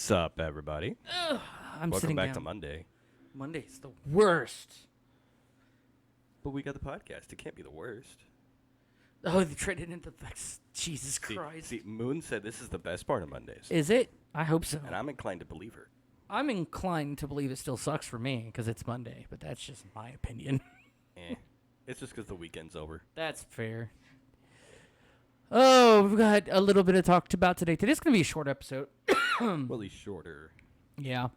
What's up, everybody? I'm Welcome sitting back down. to Monday. Monday's the worst. But we got the podcast. It can't be the worst. Oh, they traded into the Jesus See, Christ. see, Moon said this is the best part of Mondays. Is it? I hope so. And I'm inclined to believe her. I'm inclined to believe it still sucks for me because it's Monday, but that's just my opinion. It's just because the weekend's over. That's fair. Oh, we've got a little bit to talk about today. Today's going to be a short episode. Well, he's shorter. Yeah.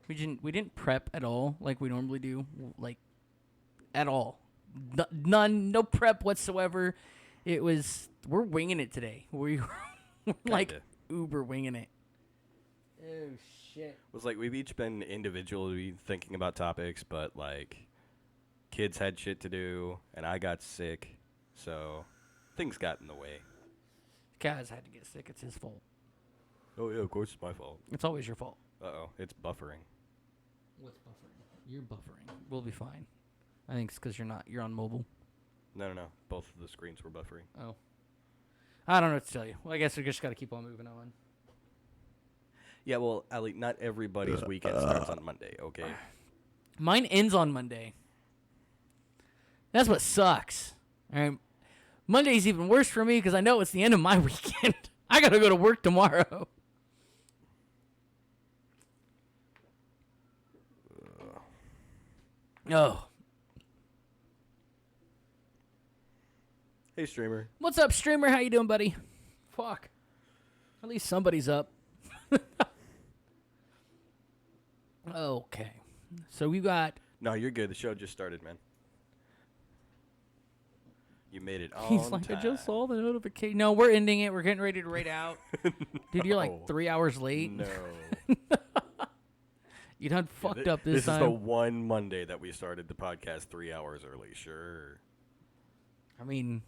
We didn't prep at all like we normally do, like at all. No prep whatsoever. We're winging it today. We're like uber winging it. Oh shit. It was like we've each been individually thinking about topics, but like kids had shit to do and I got sick, so things got in the way. Kaz had to get sick. It's his fault. Oh yeah, of course it's my fault. It's always your fault. Uh-oh, it's buffering. What's buffering? You're buffering. We'll be fine. I think it's because you're on mobile. No. Both of the screens were buffering. Oh. I don't know what to tell you. Well, I guess we just got to keep on moving on. Yeah, well, Ali, not everybody's weekend starts on Monday, okay? Mine ends on Monday. That's what sucks. All right. Monday's even worse for me because I know it's the end of my weekend. I got to go to work tomorrow. Oh. Hey, streamer. What's up, streamer? How you doing, buddy? Fuck. At least somebody's up. Okay. So we got... No, you're good. The show just started, man. You made it on He's like, time. I just saw the notification. No, we're ending it. We're getting ready to raid out. Dude, you're like 3 hours late. No. You done fucked up this time. This is the one Monday that we started the podcast 3 hours early. Sure. I mean...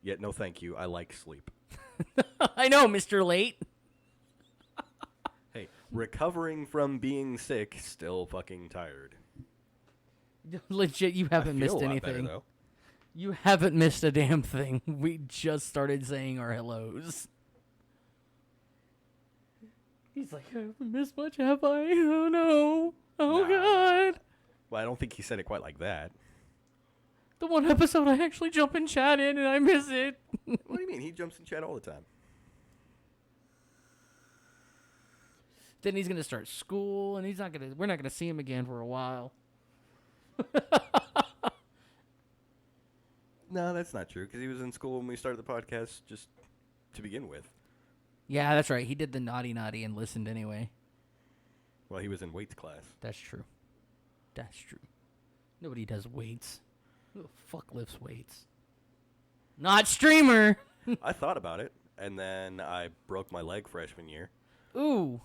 Yet no thank you. I like sleep. I know, Mr. Late. Hey, recovering from being sick, still fucking tired. Legit, you haven't I feel missed a lot better, anything. though. You haven't missed a damn thing. We just started saying our hellos. He's like, I haven't missed much, have I? Oh, no. Oh, Nah. God. Well, I don't think he said it quite like that. The one episode I actually jump in chat in and I miss it. What do you mean? He jumps in chat all the time. Then he's going to start school and we're not going to see him again for a while. No, that's not true, because he was in school when we started the podcast just to begin with. Yeah, that's right. He did the naughty and listened anyway. Well, he was in weights class. That's true. That's true. Nobody does weights. Who the fuck lifts weights? Not streamer. I thought about it, and then I broke my leg freshman year. Ooh.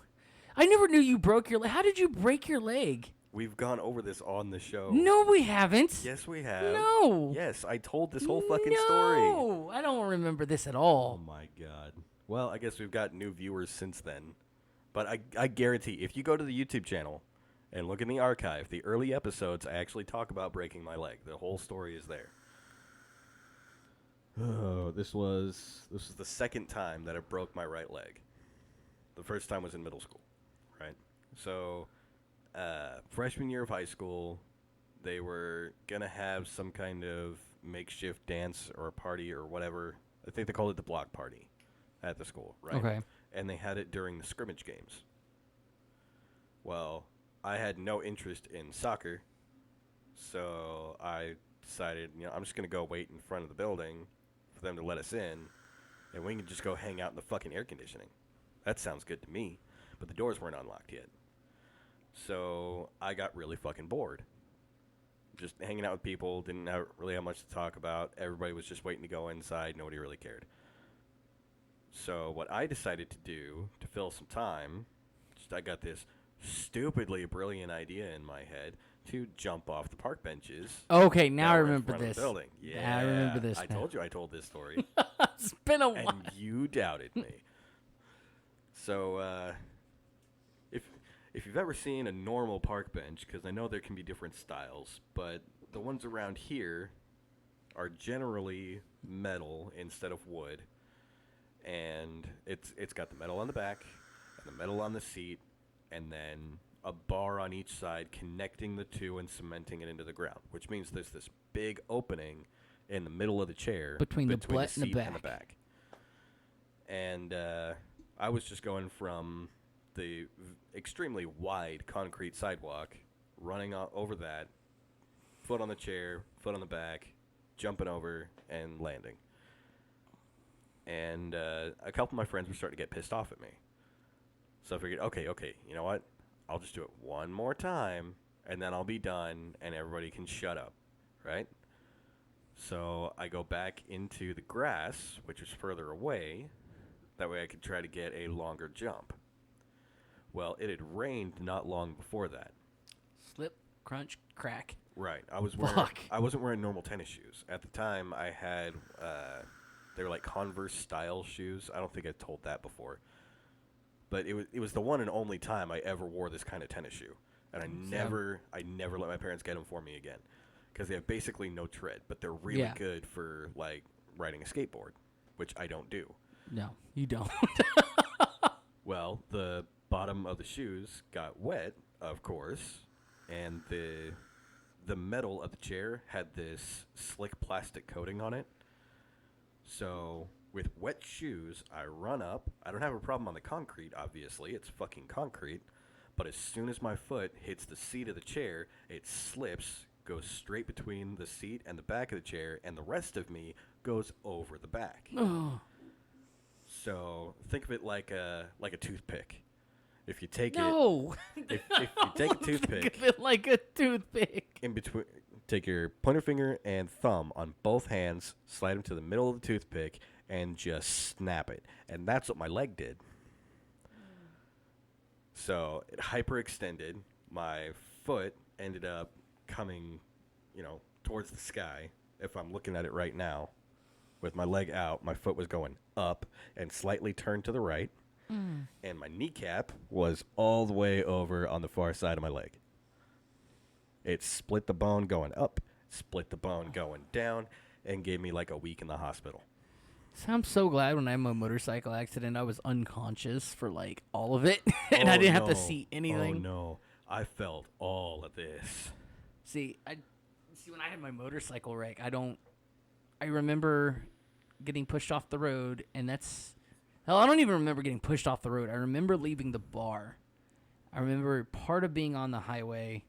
I never knew you broke your leg. How did you break your leg? We've gone over this on the show. No, we haven't. Yes, we have. No. Yes, I told this whole fucking story. No, I don't remember this at Oh, all. my God. Well, I guess we've got new viewers since then. But I guarantee, if you go to the YouTube channel and look in the archive, the early episodes, I actually talk about breaking my leg. The whole story is there. Oh, this was the second time that I broke my right leg. The first time was in middle school, right? So, freshman year of high school, they were going to have some kind of makeshift dance or a party or whatever. I think they called it the block party at the school, right? Okay. And they had it during the scrimmage games. Well, I had no interest in soccer, so I decided, I'm just going to go wait in front of the building for them to let us in, and we can just go hang out in the fucking air conditioning. That sounds good to me, but the doors weren't unlocked yet. So I got really fucking bored. Just hanging out with people, didn't really have much to talk about. Everybody was just waiting to go inside. Nobody really cared. So what I decided to do to fill some time, I got this stupidly brilliant idea in my head to jump off the park benches. Okay, now I that were in remember front of this. the building. Yeah, I remember this I now. told you I told this story. It's been a while. And you doubted me. So, if you've ever seen a normal park bench, because I know there can be different styles, but the ones around here are generally metal instead of wood, and it's got the metal on the back, the metal on the seat, and then a bar on each side connecting the two and cementing it into the ground, which means there's this big opening in the middle of the chair Between the butt and the seat and the back. back. And I was just going from the extremely wide concrete sidewalk, running over that, foot on the chair, foot on the back, jumping over, and landing. And a couple of my friends were starting to get pissed off at me. So I figured, okay, you know what? I'll just do it one more time, and then I'll be done, and everybody can shut up, right? So I go back into the grass, which is further away. That way I could try to get a longer jump. Well, it had rained not long before that. Slip, crunch, crack. Right. I wasn't wearing normal tennis shoes. At the time, I had, they were like Converse style shoes. I don't think I told that before. But it was the one and only time I ever wore this kind of tennis shoe. And I never let my parents get them for me again. Because they have basically no tread. But they're really good for, like, riding a skateboard, which I don't do. No, you don't. Well, the bottom of the shoes got wet, of course, and the metal of the chair had this slick plastic coating on it. So with wet shoes, I run up. I don't have a problem on the concrete, obviously. It's fucking concrete. But as soon as my foot hits the seat of the chair, it slips, goes straight between the seat and the back of the chair, and the rest of me goes over the back. Oh. So think of it like a toothpick. If you take No. if you take a toothpick, Think of it like a toothpick. in between, take your pointer finger and thumb on both hands, slide them to the middle of the toothpick, and just snap it. And that's what my leg did. So it hyperextended. My foot ended up coming, towards the sky. If I'm looking at it right now, with my leg out, my foot was going up and slightly turned to the right. And my kneecap was all the way over on the far side of my leg. It split the bone going up, split the bone going down, and gave me like a week in the hospital. So I'm so glad when I had my motorcycle accident, I was unconscious for like all of it, and I didn't have to see anything. Oh no, I felt all of this. See when I had my motorcycle wreck, I remember getting pushed off the road, and hell, I don't even remember getting pushed off the road. I remember leaving the bar. I remember part of being on the highway,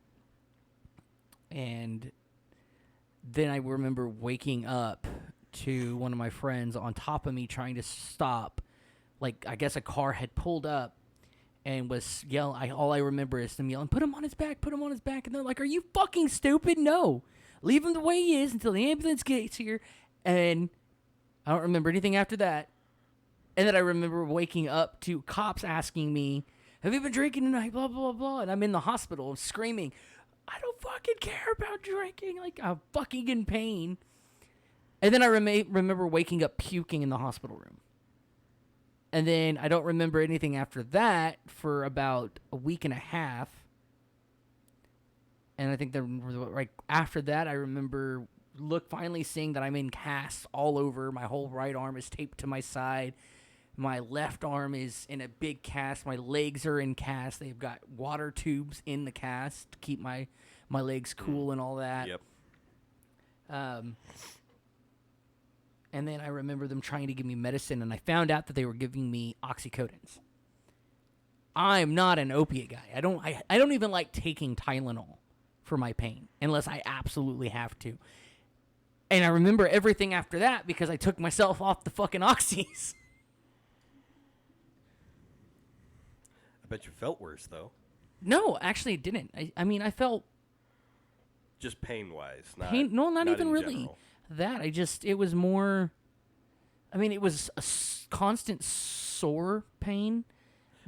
and then I remember waking up to one of my friends on top of me trying to stop. Like, I guess a car had pulled up and was yelling. All I remember is them yelling, "Put him on his back, put him on his back." And they're like, "Are you fucking stupid? No. Leave him the way he is until the ambulance gets here." And I don't remember anything after that. And then I remember waking up to cops asking me, "Have you been drinking tonight?" Blah, blah, blah. And I'm in the hospital screaming, "I don't fucking care about drinking." Like, I'm fucking in pain. And then I remember waking up puking in the hospital room. And then I don't remember anything after that for about a week and a half. And I think that right after that, I remember finally seeing that I'm in casts all over. My whole right arm is taped to my side. My left arm is in a big cast. My legs are in cast. They've got water tubes in the cast to keep my legs cool and all that. Yep. And then I remember them trying to give me medicine, and I found out that they were giving me oxycodons. I'm not an opiate guy. I don't even like taking Tylenol for my pain unless I absolutely have to. And I remember everything after that because I took myself off the fucking oxys. I bet you felt worse, though. No, actually it didn't. I mean, I felt Just pain-wise. pain. No, not even in really general. that. It was more, I mean, it was a constant sore pain.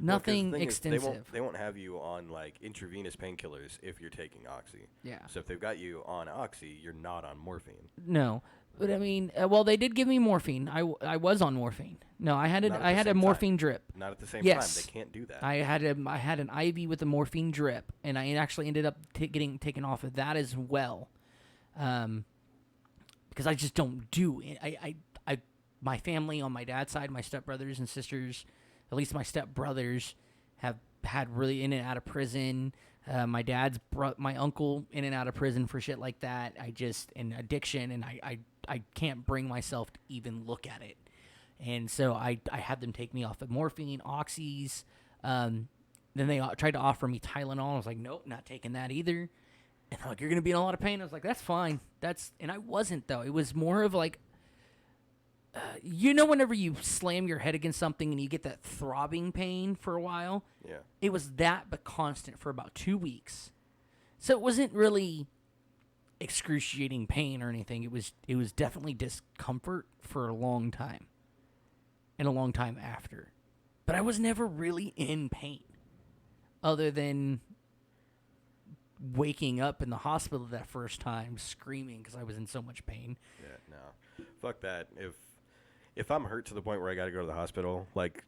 Nothing Well, 'cause the thing is, extensive. they won't have you on, like, intravenous painkillers if you're taking oxy. Yeah. So if they've got you on oxy, you're not on morphine. No. But I mean, well, they did give me morphine. I was on morphine. No, I had Not at the a same morphine time. drip. Not at the same Yes. time. They can't do that. I had an IV with a morphine drip, and I actually ended up getting taken off of that as well, because I just don't do it. My family on my dad's side, my stepbrothers and sisters, at least my stepbrothers, have had really in and out of prison. My dad's brought my uncle in and out of prison for shit like that. And addiction, and I can't bring myself to even look at it. And so I had them take me off of morphine, oxys. Then they tried to offer me Tylenol. I was like, nope, not taking that either. And they're like, you're going to be in a lot of pain. I was like, that's fine. And I wasn't, though. It was more of like, whenever you slam your head against something and you get that throbbing pain for a while? Yeah. It was that, but constant for about 2 weeks. So it wasn't really excruciating pain or anything. It was definitely discomfort for a long time. And a long time after. But I was never really in pain. Other than waking up in the hospital that first time screaming because I was in so much pain. Yeah, no. Fuck that. If I'm hurt to the point where I got to go to the hospital, like,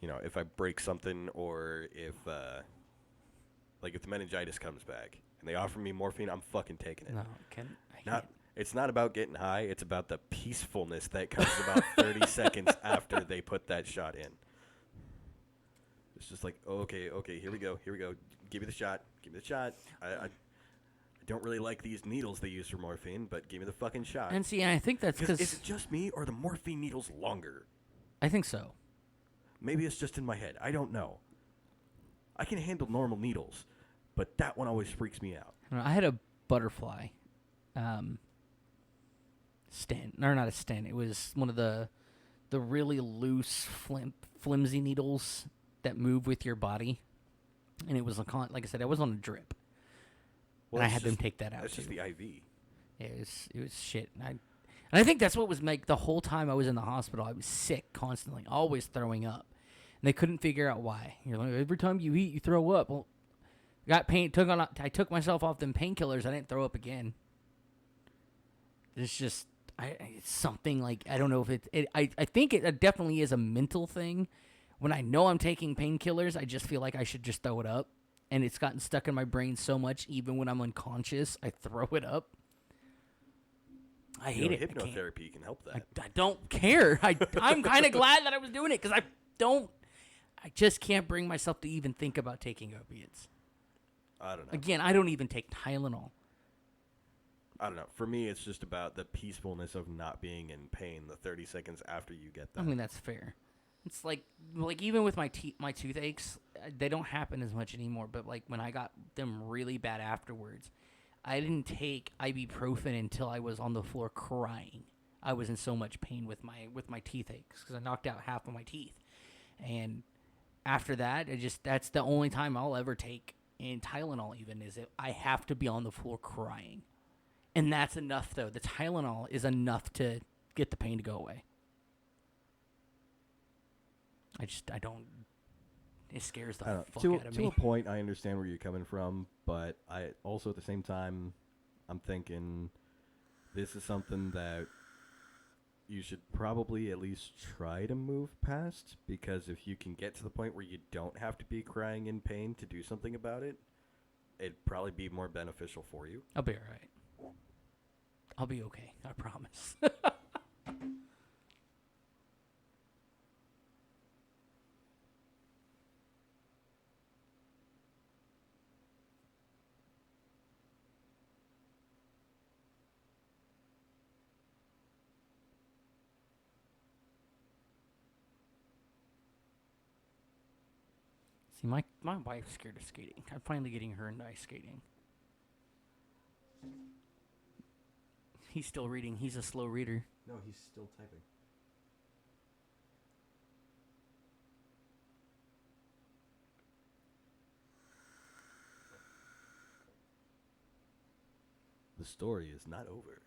if I break something or if the meningitis comes back and they offer me morphine, I'm fucking taking it. No, It's not about getting high. It's about the peacefulness that comes about 30 seconds after they put that shot in. It's just like, okay, here we go. Give me the shot. I don't really like these needles they use for morphine, but give me the fucking shot. And see, I think that's because... Is it just me, or the morphine needle's longer? I think so. Maybe it's just in my head. I don't know. I can handle normal needles, but that one always freaks me out. I had a butterfly stent. Or not a stent. It was one of the really loose, flimsy needles that move with your body. And it was, like I said, I was on a drip. Well, and I had them take that out. That's just the IV. Yeah, it was shit. And I think that's what was the whole time I was in the hospital. I was sick constantly, always throwing up. And they couldn't figure out why. You're like, every time you eat, you throw up. Well, got pain. I took myself off them painkillers. I didn't throw up again. It's just, it's something like, I don't know if I think it definitely is a mental thing. When I know I'm taking painkillers, I just feel like I should just throw it up. And it's gotten stuck in my brain so much, even when I'm unconscious, I throw it up. I hate it. Hypnotherapy can help that. I don't care. I'm kind of glad that I was doing it because I just can't bring myself to even think about taking opiates. I don't know. Again, I don't even take Tylenol. I don't know. For me, it's just about the peacefulness of not being in pain the 30 seconds after you get that. I mean, that's fair. It's like even with my toothaches, they don't happen as much anymore. But like when I got them really bad afterwards, I didn't take ibuprofen until I was on the floor crying. I was in so much pain with my toothaches because I knocked out half of my teeth. And after that, that's the only time I'll ever take in Tylenol. Even is I have to be on the floor crying, and that's enough though. The Tylenol is enough to get the pain to go away. I don't. It scares the fuck out of me. To a point, I understand where you're coming from, but I also at the same time, I'm thinking this is something that you should probably at least try to move past, because if you can get to the point where you don't have to be crying in pain to do something about it, it'd probably be more beneficial for you. I'll be all right. I'll be okay. I promise. See, my wife's scared of skating. I'm finally getting her into ice skating. He's still reading. He's a slow reader. No, he's still typing. The story is not over.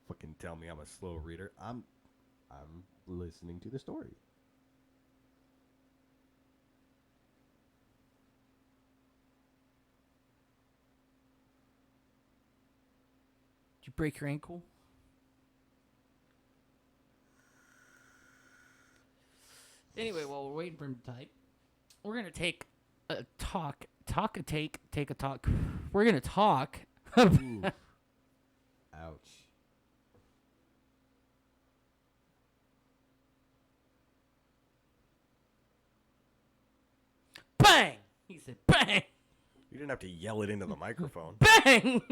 Fucking tell me I'm a slow reader. I'm listening to the story. Did you break your ankle? Anyway, while we're waiting for him to type, we're going to take a talk. Take a talk. We're going to talk. Ooh. Ouch. He said, bang! You didn't have to yell it into the microphone. Bang!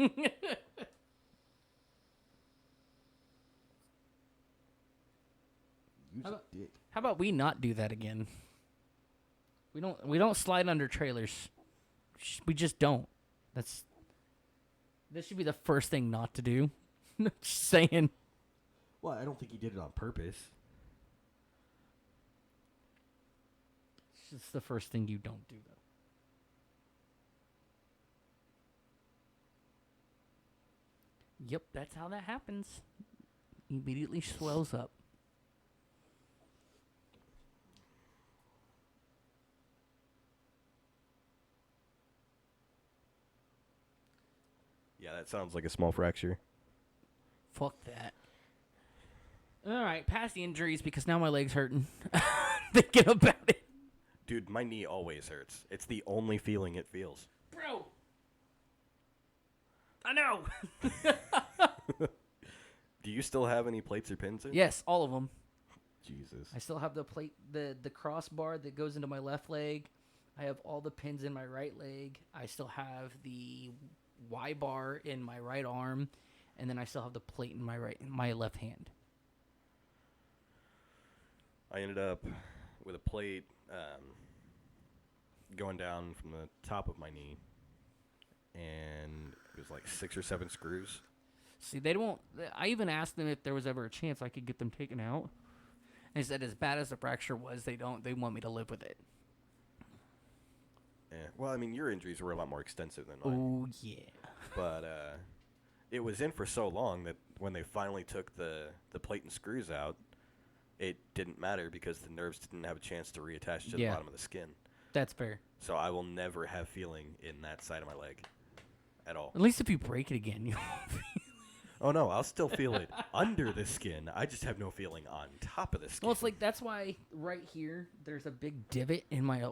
Use a dick. How about we not do that again? We don't slide under trailers. We just don't. This should be the first thing not to do. Just saying. Well, I don't think he did it on purpose. It's just the first thing you don't do, though. Yep, that's how that happens. Immediately swells up. Yeah, that sounds like a small fracture. Fuck that. All right, past the injuries because now my leg's hurting. Thinking about it. Dude, my knee always hurts. It's the only feeling it feels. Bro. I know. Do you still have any plates or pins in? Yes, all of them. Jesus. I still have the plate, the crossbar that goes into my left leg. I have all the pins in my right leg. I still have the Y bar in my right arm, and then I still have the plate in my left hand. I ended up with a plate going down from the top of my knee, and it was like 6 or 7 screws. See, they don't. I even asked them if there was ever a chance I could get them taken out. And they said as bad as the fracture was, they don't. They want me to live with it. Yeah. Well, I mean, your injuries were a lot more extensive than mine. Oh yeah. But it was in for so long that when they finally took the plate and screws out, it didn't matter because the nerves didn't have a chance to reattach to the bottom of the skin. That's fair. So I will never have feeling in that side of my leg at all. At least if you break it again, you. Oh no, I'll still feel it under the skin. I just have no feeling on top of the skin. Well, it's like that's why right here there's a big divot in my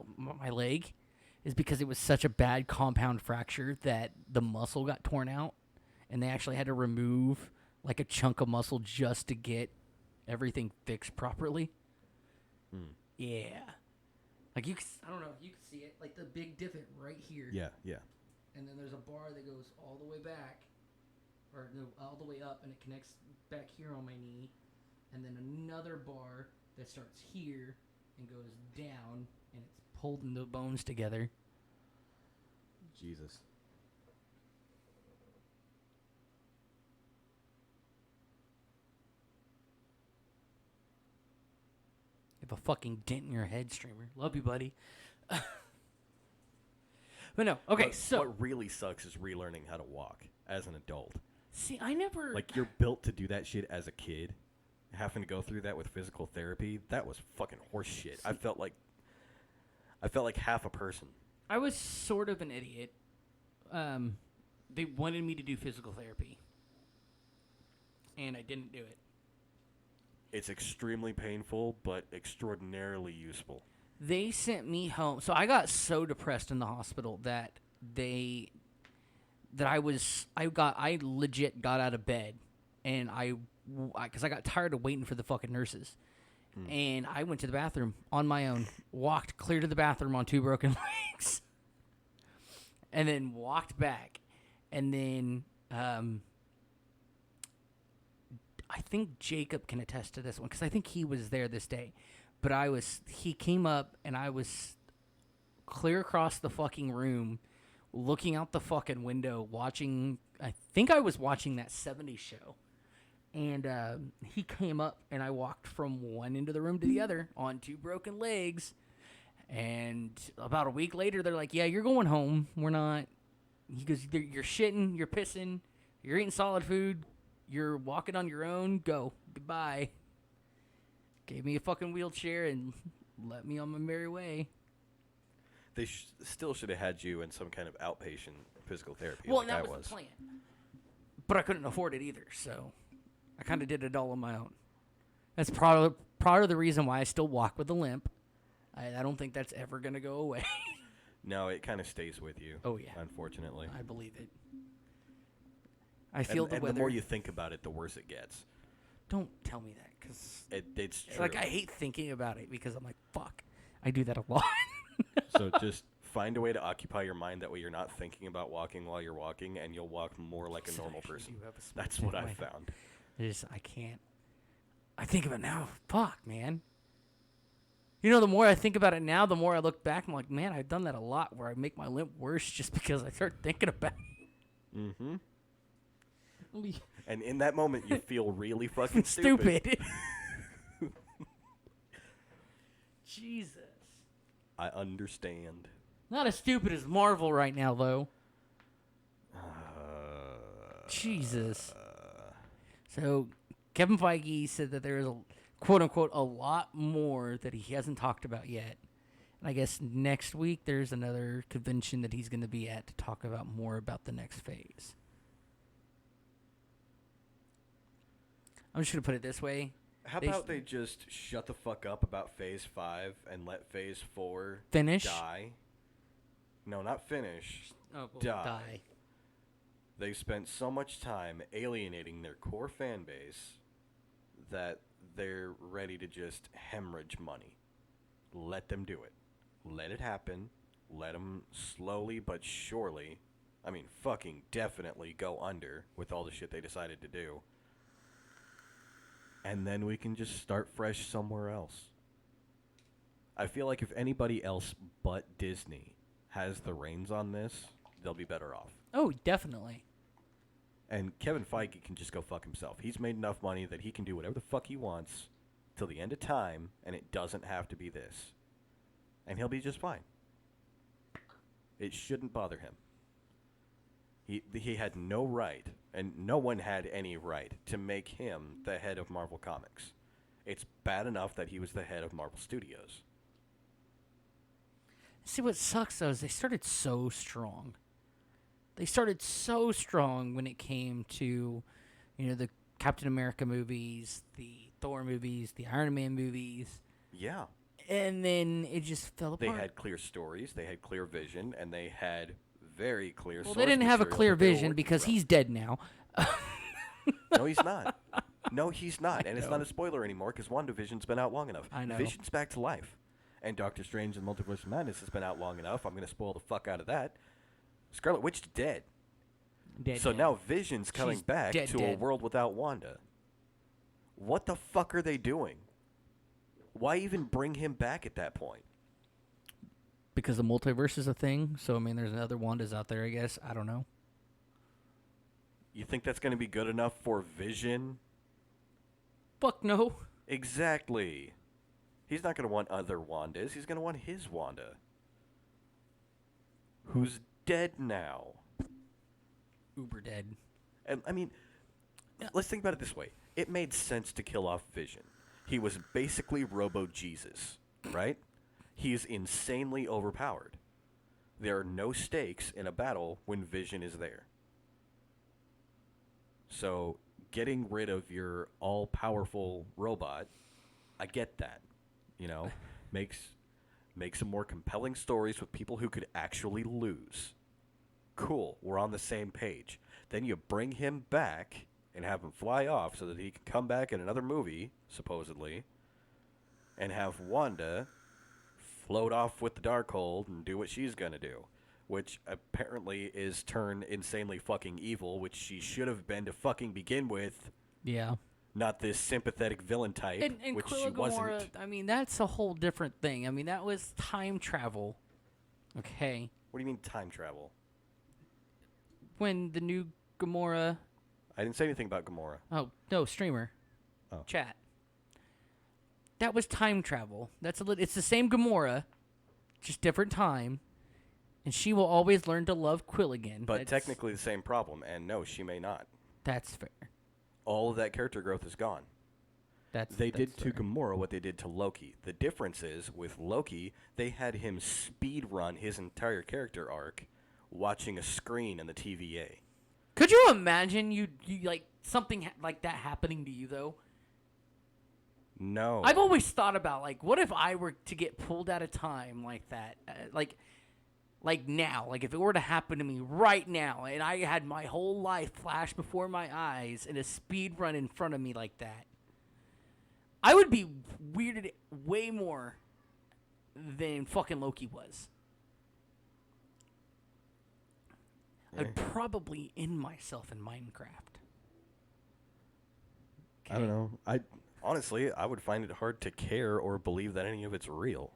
leg, is because it was such a bad compound fracture that the muscle got torn out, and they actually had to remove like a chunk of muscle just to get everything fixed properly. Yeah, like I don't know if you can see it, like the big divot right here. Yeah, yeah. And then there's a bar that goes all the way back, or no, all the way up, and it connects back here on my knee, and then another bar that starts here and goes down, and it's holding the bones together. Jesus. You have a fucking dent in your head, streamer. Love you, buddy. But no, okay, so what really sucks is relearning how to walk as an adult. see, I never Like, you're built to do that shit as a kid. Having to go through that with physical therapy, that was fucking horse shit. I felt like half a person. I was sort of an idiot. They wanted me to do physical therapy, and I didn't do it. It's extremely painful, but extraordinarily useful. They sent me home. So I got so depressed in the hospital that I legit got out of bed, and because I got tired of waiting for the fucking nurses. And I went to the bathroom on my own, walked clear to the bathroom on 2 broken legs, and then walked back. And then I think Jacob can attest to this one because I think he was there this day. But he came up, and I was clear across the fucking room, looking out the fucking window, watching, I think I was watching that 70s show. And he came up, and I walked from one end of the room to the other on 2 broken legs. And about a week later, they're like, yeah, you're going home. We're not. He goes, you're shitting, you're pissing, you're eating solid food, you're walking on your own. Go. Goodbye. Gave me a fucking wheelchair and let me on my merry way. They still should have had you in some kind of outpatient physical therapy. Well, like that was the plan. But I couldn't afford it either, so I kind of did it all on my own. That's part of the reason why I still walk with a limp. I don't think that's ever going to go away. No, it kind of stays with you. Oh, yeah. Unfortunately. I believe it. I feel the weather. And the more you think about it, the worse it gets. Don't tell me that, because it's true. like I hate thinking about it because I'm like, fuck, I do that a lot. So just Find a way to occupy your mind. That way you're not thinking about walking while you're walking, and you'll walk more like a normal person. That's what I found. I can't. I think of it now. Fuck, man. You know, the more I think about it now, the more I look back. I'm like, man, I've done that a lot where I make my limp worse just because I start thinking about it. Mm-hmm. And in that moment, you feel really fucking stupid. Jesus. I understand. Not as stupid as Marvel right now, though. Jesus. So, Kevin Feige said that there is a quote-unquote a lot more that he hasn't talked about yet. And I guess next week there's another convention that he's going to be at to talk about more about the next phase. I'm just going to put it this way. How about they just shut the fuck up about Phase 5 and let Phase 4 finish? Die? No, not finish. Oh, well, die. They spent so much time alienating their core fan base that they're ready to just hemorrhage money. Let them do it. Let it happen. Let them slowly but surely, I mean, fucking definitely go under with all the shit they decided to do. And then we can just start fresh somewhere else. I feel like if anybody else but Disney has the reins on this, they'll be better off. Oh, definitely. And Kevin Feige can just go fuck himself. He's made enough money that he can do whatever the fuck he wants till the end of time, and it doesn't have to be this. And he'll be just fine. It shouldn't bother him. He had no right, and no one had any right, to make him the head of Marvel Comics. It's bad enough that he was the head of Marvel Studios. See, what sucks, though, is they started so strong. They started so strong when it came to, you know, the Captain America movies, the Thor movies, the Iron Man movies. Yeah. And then it just fell apart. They had clear stories, they had clear vision, and they had very clear Well, they didn't have a clear vision because he's dead now. No, he's not. No, he's not. And it's not a spoiler anymore because WandaVision's been out long enough. I know. Vision's back to life. And Doctor Strange and Multiverse of Madness has been out long enough. I'm going to spoil the fuck out of that. Scarlet Witch dead. So now Vision's coming back to a world without Wanda. What the fuck are they doing? Why even bring him back at that point? Because the multiverse is a thing. So, I mean, there's other Wandas out there, I guess. I don't know. You think that's going to be good enough for Vision? Fuck no. Exactly. He's not going to want other Wandas. He's going to want his Wanda. Who's dead now. Uber dead. And, I mean, let's think about it this way. It made sense to kill off Vision. He was basically Robo-Jesus, right? He is insanely overpowered. There are no stakes in a battle when Vision is there. So, getting rid of your all-powerful robot, I get that. You know, makes some more compelling stories with people who could actually lose. Cool, we're on the same page. Then you bring him back and have him fly off so that he can come back in another movie, supposedly, and have Wanda float off with the Darkhold and do what she's gonna do, which apparently is turn insanely fucking evil, which she should have been to fucking begin with. Yeah. Not this sympathetic villain type, and which Quilla she Gamora, wasn't. I mean, that's a whole different thing. I mean, that was time travel. Okay. What do you mean time travel? When the new Gamora... I didn't say anything about Gamora. Oh, no, streamer. Oh. Chat. That was time travel. It's the same Gamora, just different time. And she will always learn to love Quill again. But technically the same problem, and no, she may not. That's fair. All of that character growth is gone. They did to Gamora what they did to Loki. The difference is, with Loki, they had him speed run his entire character arc watching a screen in the TVA. Could you imagine you like something like that happening to you, though? No. I've always thought about, like, what if I were to get pulled out of time like that? Like now, like if it were to happen to me right now and I had my whole life flash before my eyes in a speed run in front of me like that, I would be weirded way more than fucking Loki was. I'd probably end myself in Minecraft. I don't know. Honestly, I would find it hard to care or believe that any of it's real.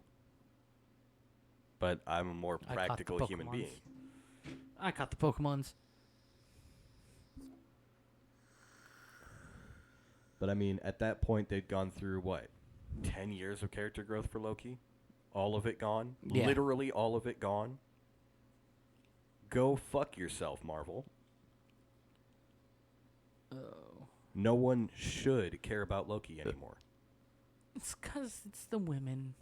But I'm a more I caught the practical human Pokemons. being. I caught the Pokemons. But I mean, at that point, they'd gone through what? 10 years of character growth for Loki? All of it gone? Yeah. Literally all of it gone? Go fuck yourself, Marvel. Oh. No one should care about Loki anymore. It's because it's the women.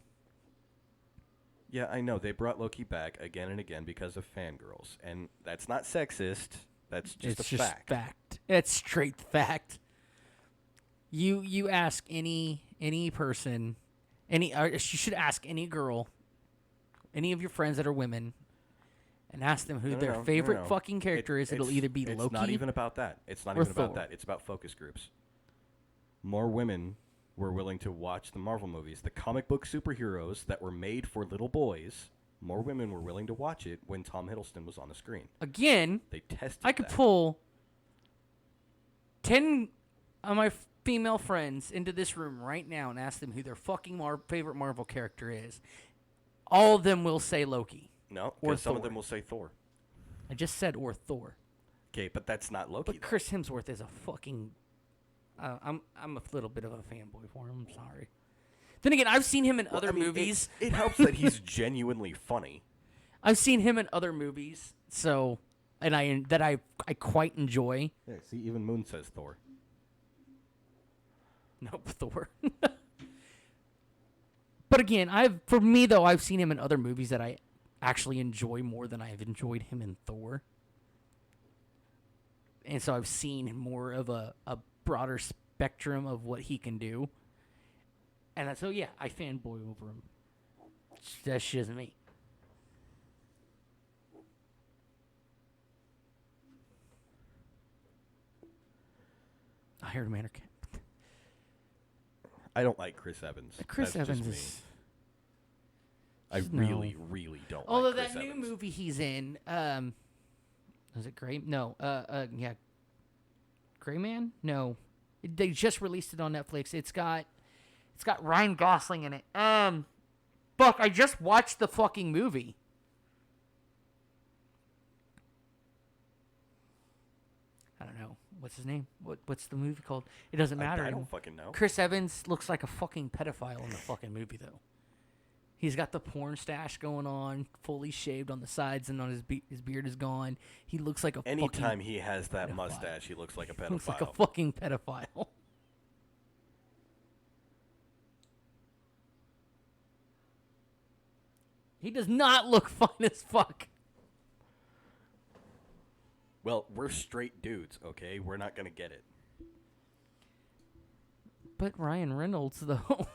Yeah, I know. They brought Loki back again and again because of fangirls. And that's not sexist. That's just It's a fact. fact. It's straight fact. You ask any person, you should ask any girl, any of your friends that are women, and ask them who their favorite fucking character is. It'll either be Loki. It's not even about that. It's not or even about Thor. that. It's about focus groups. More women were willing to watch the Marvel movies. The comic book superheroes that were made for little boys, more women were willing to watch it when Tom Hiddleston was on the screen. Again, They tested I could that. pull 10 of my female friends into this room right now and ask them who their fucking favorite Marvel character is. All of them will say Loki. No, Or because some of Thor. them will say Thor. I just said or Thor. Okay, but that's not Loki. But Chris Hemsworth is a fucking. I'm a little bit of a fanboy for him. I'm sorry. Then again, I've seen him in Well, other I mean, movies. It helps that he's genuinely funny. I've seen him in other movies, so I quite enjoy. Yeah, see, even Moon says Thor. Nope, Thor. But again, for me though, I've seen him in other movies that I actually enjoy more than I've enjoyed him in Thor. And so I've seen more of a broader spectrum of what he can do. And so yeah, I fanboy over him. That's just me. I heard him. I don't like Chris Evans. Chris That's Evans just me. is. I no. really, really don't Although like Chris that new Evans. movie he's in, was it Gray? No, yeah, Gray Man. No, they just released it on Netflix. It's got Ryan Gosling in it. Fuck, I just watched the fucking movie. I don't know. What's his name? What's the movie called? It doesn't matter. I don't fucking know. Chris Evans looks like a fucking pedophile in the fucking movie, though. He's got the porn stash going on, fully shaved on the sides, and on his beard is gone. He looks like a Anytime fucking he has that pedophile. mustache, he looks like a pedophile. looks like a fucking pedophile. He does not look fine as fuck. Well, we're straight dudes, okay? We're not gonna get it. But Ryan Reynolds, though.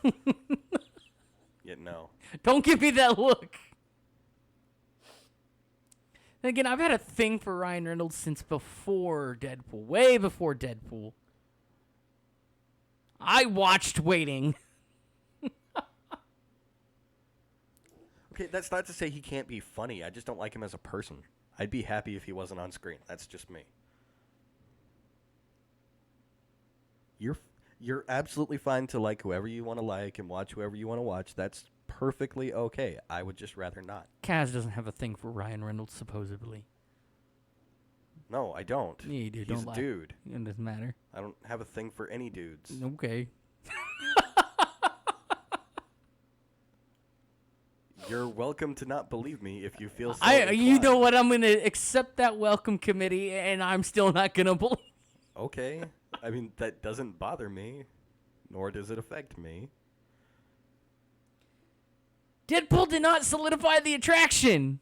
Yeah, no. Don't give me that look. And again, I've had a thing for Ryan Reynolds since before Deadpool. Way before Deadpool. I watched Waiting. Okay, that's not to say he can't be funny. I just don't like him as a person. I'd be happy if he wasn't on screen. That's just me. You're absolutely fine to like whoever you want to like and watch whoever you want to watch. That's perfectly okay. I would just rather not. Kaz doesn't have a thing for Ryan Reynolds, supposedly. No, I don't. Yeah, you do. He's Don't a lie. dude. It doesn't matter. I don't have a thing for any dudes. Okay. You're welcome to not believe me if you feel so You inclined. know what? I'm gonna accept that welcome committee, and I'm still not gonna believe. Okay. I mean, that doesn't bother me, nor does it affect me. Deadpool did not solidify the attraction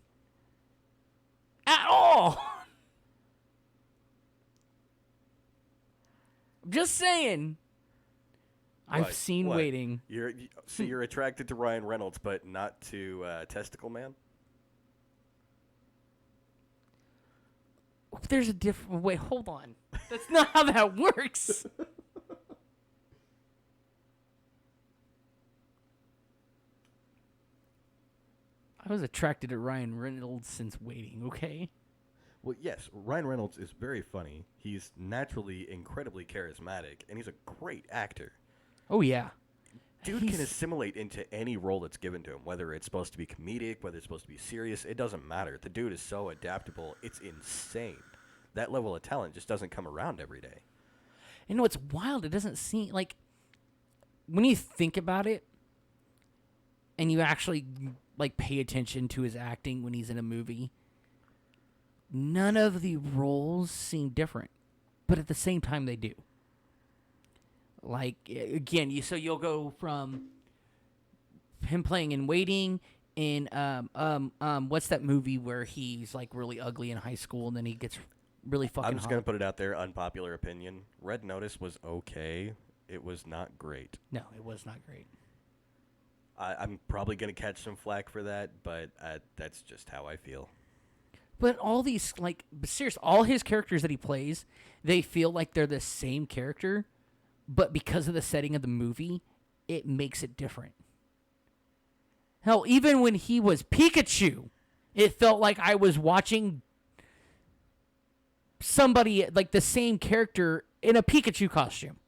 at all. I'm just saying. I've What? seen What? Waiting. So you're attracted to Ryan Reynolds, but not to Testicle Man? There's a different. Wait, hold on. That's not how that works. I was attracted to Ryan Reynolds since Waiting. Okay. Well, yes, Ryan Reynolds is very funny. He's naturally incredibly charismatic, and he's a great actor. Oh yeah, Dude can assimilate into any role that's given to him, whether it's supposed to be comedic, whether it's supposed to be serious. It doesn't matter. The dude is so adaptable. It's insane. That level of talent just doesn't come around every day. You know, it's wild. It doesn't seem like when you think about it, and you actually like pay attention to his acting when he's in a movie. None of the roles seem different, but at the same time they do. Like again, you'll go from him playing in Waiting in what's that movie where he's like really ugly in high school and then he gets really fucking I'm just hot. gonna put it out there, unpopular opinion. Red Notice was okay. It was not great. No, it was not great. I'm probably gonna catch some flack for that, but that's just how I feel. But all these, like, seriously, all his characters that he plays, they feel like they're the same character, but because of the setting of the movie, it makes it different. Hell, even when he was Pikachu, it felt like I was watching somebody, like, the same character in a Pikachu costume.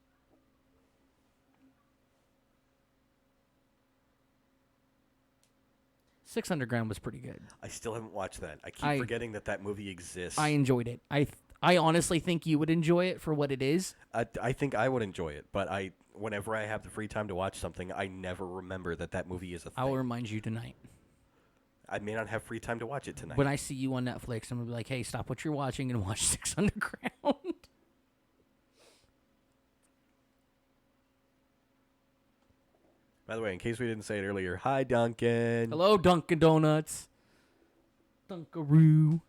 Six Underground was pretty good. I still haven't watched that. I keep forgetting that movie exists. I enjoyed it. I honestly think you would enjoy it for what it is. I think I would enjoy it, but whenever I have the free time to watch something, I never remember that movie is a thing. I will remind you tonight. I may not have free time to watch it tonight. When I see you on Netflix, I'm going to be like, hey, stop what you're watching and watch Six Underground. By the way, in case we didn't say it earlier, hi, Duncan. Hello, Dunkin' Donuts. Dunkaroo.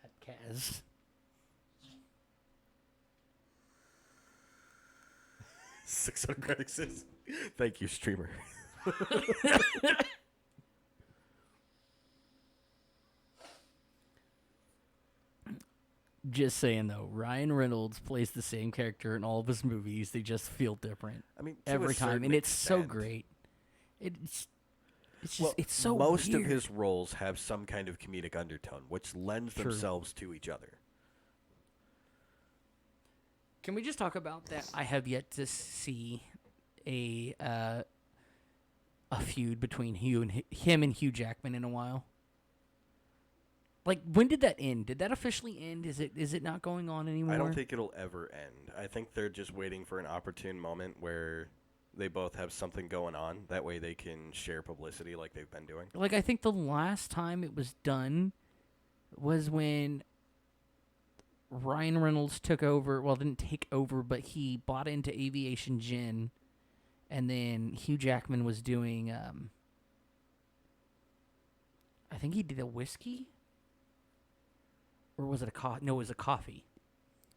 At Kaz. $600. Thank you, streamer. Just saying, though, Ryan Reynolds plays the same character in all of his movies. They just feel different. I mean, every time, and it's so great. It's just it's so most weird. of his roles have some kind of comedic undertone, which lends themselves to each other. Can we just talk about that? I have yet to see a feud between him and Hugh Jackman in a while. Like, when did that end? Did that officially end? Is it not going on anymore? I don't think it'll ever end. I think they're just waiting for an opportune moment where they both have something going on. That way they can share publicity like they've been doing. Like, I think the last time it was done was when Ryan Reynolds took over. Well, didn't take over, but he bought into Aviation Gin. And then Hugh Jackman was doing, I think he did a whiskey? Or was it a coffee? No, it was a coffee.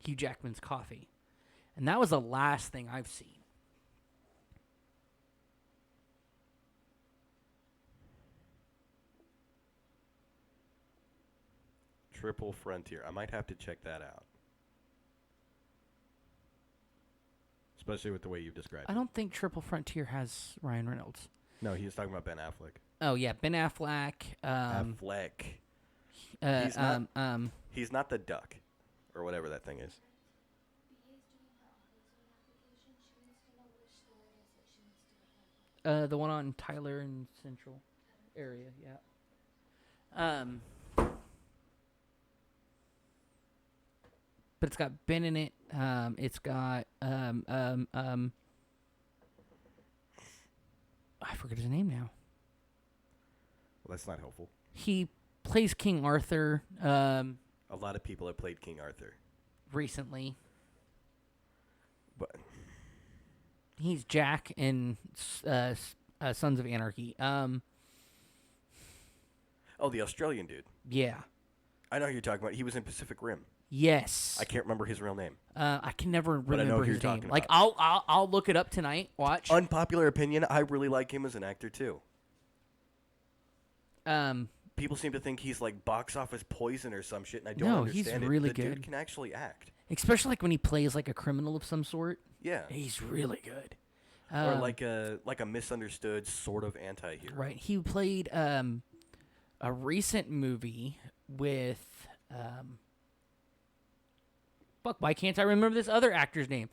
Hugh Jackman's coffee. And that was the last thing I've seen. Triple Frontier. I might have to check that out. Especially with the way you've described it. I don't think Triple Frontier has Ryan Reynolds. No, he was talking about Ben Affleck. Oh, yeah, Ben Affleck. Affleck. He's not the duck, or whatever that thing is. The one on Tyler and Central area, yeah. But it's got Ben in it. It's got I forget his name now. Well, that's not helpful. He plays King Arthur. A lot of people have played King Arthur Recently. but He's Jack in Sons of Anarchy. oh, the Australian dude. Yeah. I know who you're talking about. He was in Pacific Rim. Yes. I can't remember his real name. I can never I know remember who his you're name. talking Like about. I'll look it up tonight. Watch. Unpopular opinion, I really like him as an actor too. People seem to think he's like box office poison or some shit, and I don't No, he's understand it. really The good. dude can actually act. Especially like when he plays like a criminal of some sort. Yeah. He's really good. Or like a misunderstood sort of anti-hero. Right. He played a recent movie with fuck, why can't I remember this other actor's name?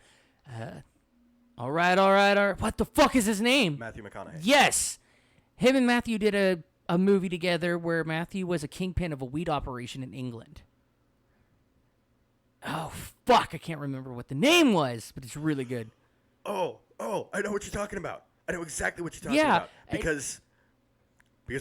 All right. What the fuck is his name? Matthew McConaughey. Yes. Him and Matthew did a movie together where Matthew was a kingpin of a weed operation in England. Oh, fuck. I can't remember what the name was, but it's really good. Oh, I know what you're talking about. I know exactly what you're talking about. Because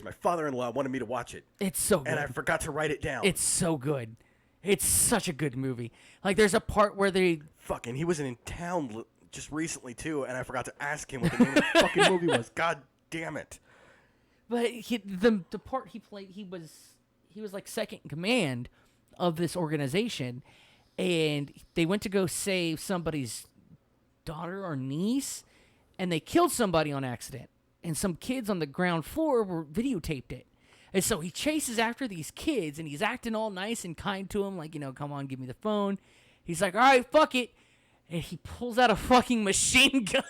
my father-in-law wanted me to watch it. It's so good. And I forgot to write it down. It's so good. It's such a good movie. Like, there's a part where they... Fucking, he was in town just recently, too, and I forgot to ask him what the name of the fucking movie was. God damn it. But the part he played, he was like second in command of this organization, and they went to go save somebody's daughter or niece, and they killed somebody on accident. And some kids on the ground floor were videotaped it. And so he chases after these kids, and he's acting all nice and kind to them, like, come on, give me the phone. He's like, all right, fuck it. And he pulls out a fucking machine gun.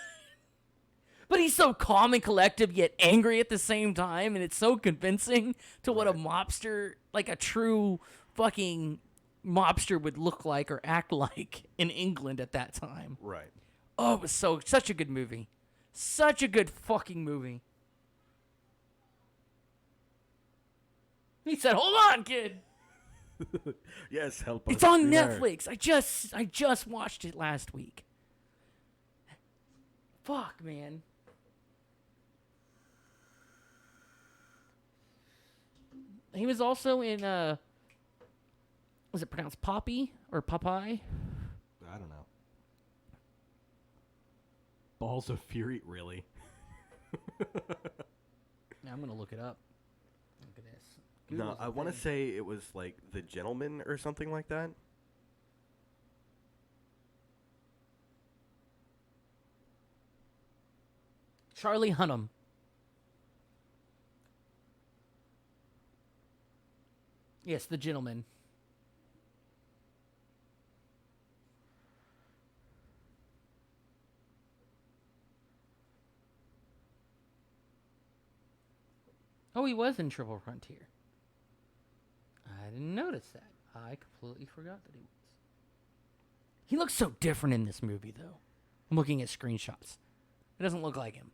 But he's so calm and collective, yet angry at the same time, and it's so convincing to what a mobster, like a true fucking mobster would look like or act like in England at that time. Right. Oh, it was such a good movie. Such a good fucking movie. He said, "Hold on, kid." Yes, help us. It's on Netflix. I just watched it last week. Fuck, man. He was also in was it pronounced Poppy or Popeye? I don't know. Balls of Fury, really? Now I'm gonna look it up. Look at this. No, I want to say it was like The Gentleman or something like that. Charlie Hunnam. Yes, The Gentleman. Oh, he was in Triple Frontier. I didn't notice that. I completely forgot that he was. He looks so different in this movie, though. I'm looking at screenshots. It doesn't look like him.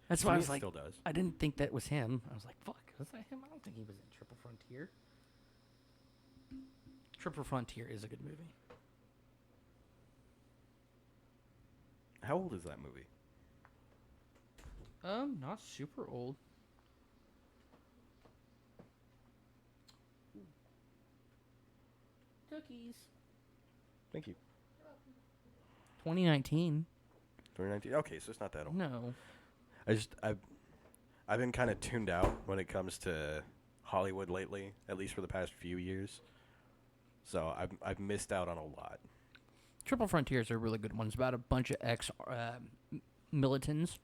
That's why I was like, still does. I didn't think that was him. I was like, fuck, was that him? I don't think he was in Triple Frontier. Triple Frontier is a good movie. How old is that movie? Not super old. Cookies. Thank you. 2019. 2019. Okay, so it's not that old. No. I've been kind of tuned out when it comes to Hollywood lately, at least for the past few years. So I've missed out on a lot. Triple Frontier is a really good one. It's about a bunch of ex-militants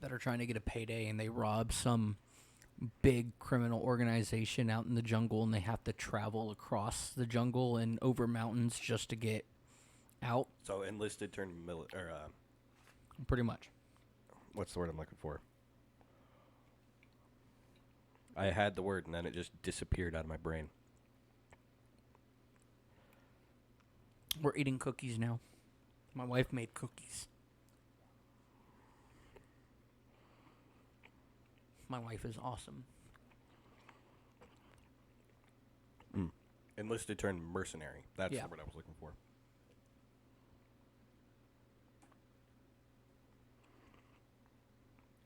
that are trying to get a payday, and they rob some big criminal organization out in the jungle, and they have to travel across the jungle and over mountains just to get out. So enlisted turned Pretty much. what's the word I'm looking for? I had the word and then it just disappeared out of my brain. We're eating cookies now. My wife made cookies. My wife is awesome. Enlisted turned mercenary. That's Yeah. the word I was looking for.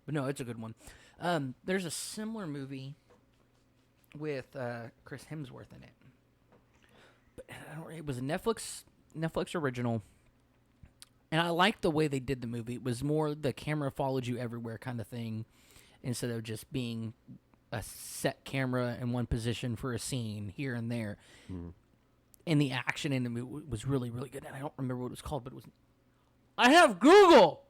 But no, it's a good one. There's a similar movie with Chris Hemsworth in it. But it was a Netflix original. And I liked the way they did the movie. It was more the camera followed you everywhere kind of thing, instead of just being a set camera in one position for a scene here and there. And the action in the movie was really, really good. And I don't remember what it was called, but it was... I have Google!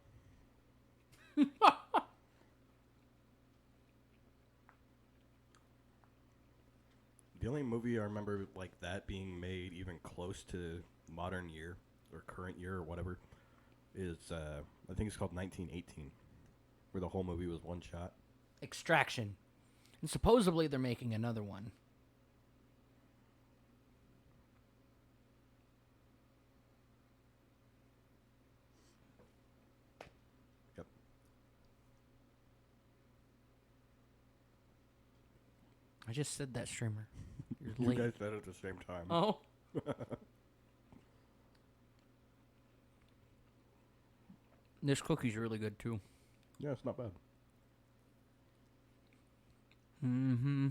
The only movie I remember like that being made even close to modern year or current year or whatever is I think it's called 1918. Where the whole movie was one shot. Extraction. And supposedly they're making another one. Yep. I just said that, streamer. You're You late. guys said it at the same time. Oh. This cookie's really good, too. Yeah, it's not bad. Mm-hmm.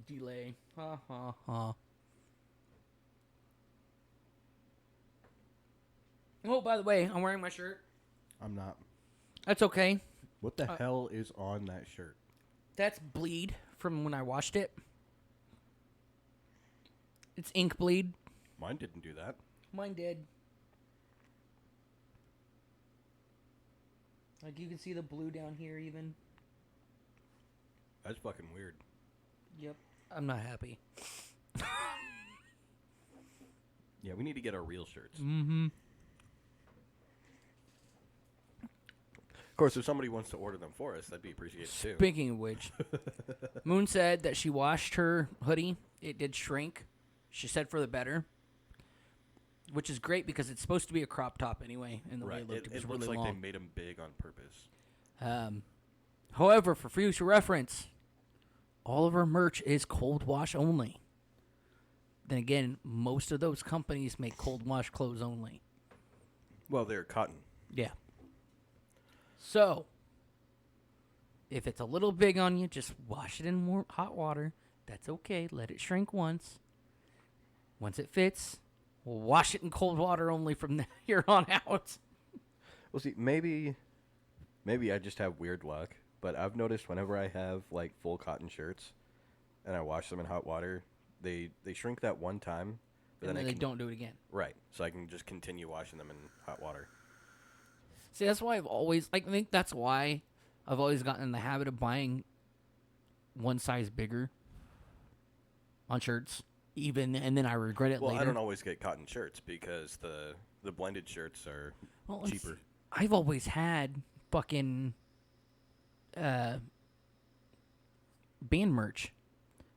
Delay. Ha ha ha. Oh, by the way, I'm wearing my shirt. I'm not. That's okay. What the hell is on that shirt? That's bleed from when I washed it. It's ink bleed. Mine didn't do that. Mine did. Like, you can see the blue down here even. That's fucking weird. Yep. I'm not happy. Yeah, we need to get our real shirts. Mm-hmm. Of course, if somebody wants to order them for us, that'd be appreciated too. Speaking of which, Moon said that she washed her hoodie. It did shrink. She said for the better. Which is great because it's supposed to be a crop top anyway. And the way it looked, it was it really looks like long. they made them big on purpose. However, for future reference, all of our merch is cold wash only. Then again, most of those companies make cold wash clothes only. Well, they're cotton. Yeah. So, if it's a little big on you, just wash it in hot water. That's okay. Let it shrink once. Once it fits, we'll wash it in cold water only from here on out. Well, see, maybe I just have weird luck, but I've noticed whenever I have like full cotton shirts and I wash them in hot water, they shrink that one time, but And then then I they don't do it again. Right, so I can just continue washing them in hot water. See, that's why I think that's why I've always gotten in the habit of buying one size bigger on shirts, and then I regret it Well, later. I don't always get cotton shirts because the blended shirts are cheaper. I've always had fucking band merch.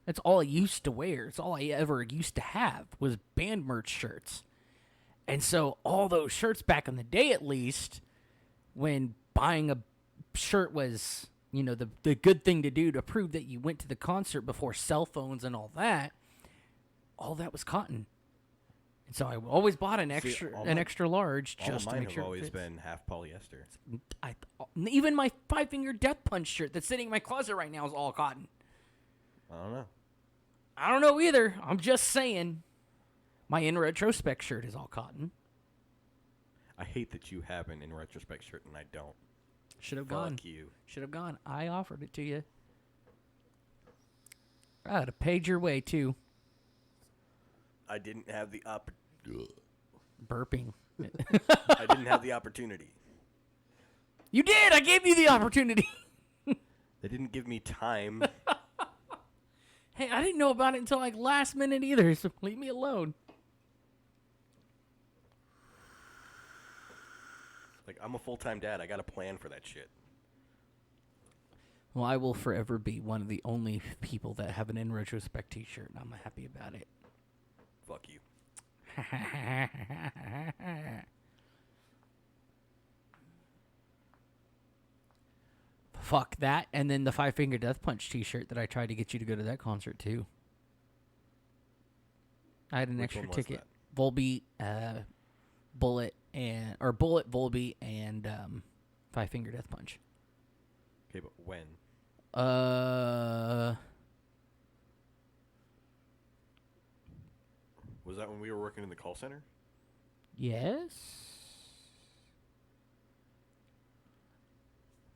That's all I used to wear. It's all I ever used to have was band merch shirts. And so all those shirts back in the day, at least, when buying a shirt was, the good thing to do to prove that you went to the concert before cell phones and all that was cotton. And so I always bought an extra large just to make sure All of mine it have always fits. been half polyester. Even my 5-Finger Death Punch shirt that's sitting in my closet right now is all cotton. I don't know. I don't know either. I'm just saying. My In Retrospect shirt is all cotton. I hate that you have an In Retrospect shirt and I don't. Should have gone. Fuck you. Should have gone. I offered it to you. I would have paid your way, too. I didn't have the Burping. I didn't have the opportunity. You did! I gave you the opportunity! They didn't give me time. Hey, I didn't know about it until, last minute either, so leave me alone. Like, I'm a full-time dad. I got a plan for that shit. Well, I will forever be one of the only people that have an In Retrospect t-shirt, and I'm happy about it. Fuck you. Fuck that, and then the 5-Finger Death Punch t-shirt that I tried to get you to go to that concert, too. I had an Which extra one was ticket. that? Volbeat, Bullet, Bullet, Volbeat, and 5-Finger Death Punch. Okay, but when? Was that when we were working in the call center? Yes.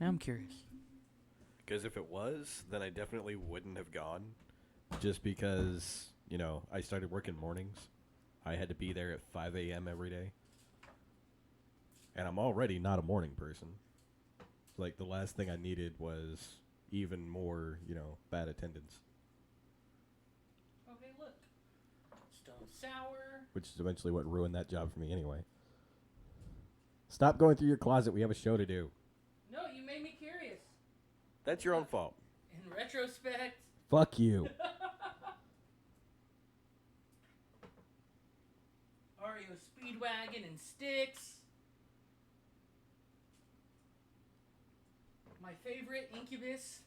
Now I'm curious. Because if it was, then I definitely wouldn't have gone. Just because, I started working mornings. I had to be there at 5 a.m. every day. And I'm already not a morning person. Like, the last thing I needed was even more, bad attendance. Okay, look. Stone sour. Which is eventually what ruined that job for me anyway. Stop going through your closet. We have a show to do. No, you made me curious. That's your own fault. In retrospect. Fuck you. Oreo Speedwagon and Sticks. My favorite, Incubus.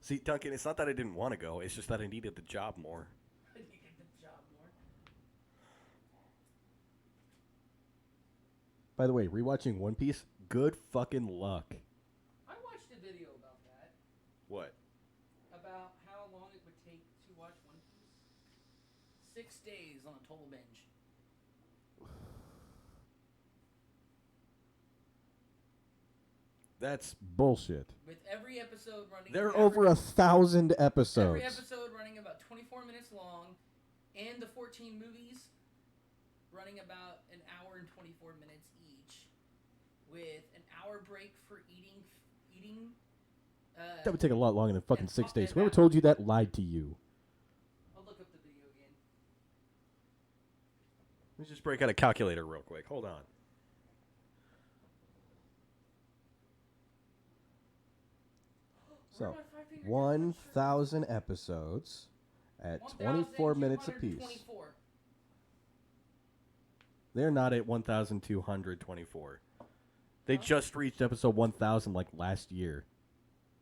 See, Duncan, it's not that I didn't want to go. It's just that I needed the job more. I needed the job more. By the way, rewatching One Piece, good fucking luck. I watched a video about that. What? About how long it would take to watch One Piece. 6 days on a total binge. That's bullshit. With every episode running... There are over 1,000 episodes. Every episode running about 24 minutes long, and the 14 movies running about an hour and 24 minutes each, with an hour break for eating. That would take a lot longer than fucking 6 days. and Whoever told you that lied to you. I'll look up the video again. Let me just break out a calculator real quick. Hold on. So, 1,000 episodes at 24 minutes apiece. They're not at 1,224. They just reached episode 1,000 like last year.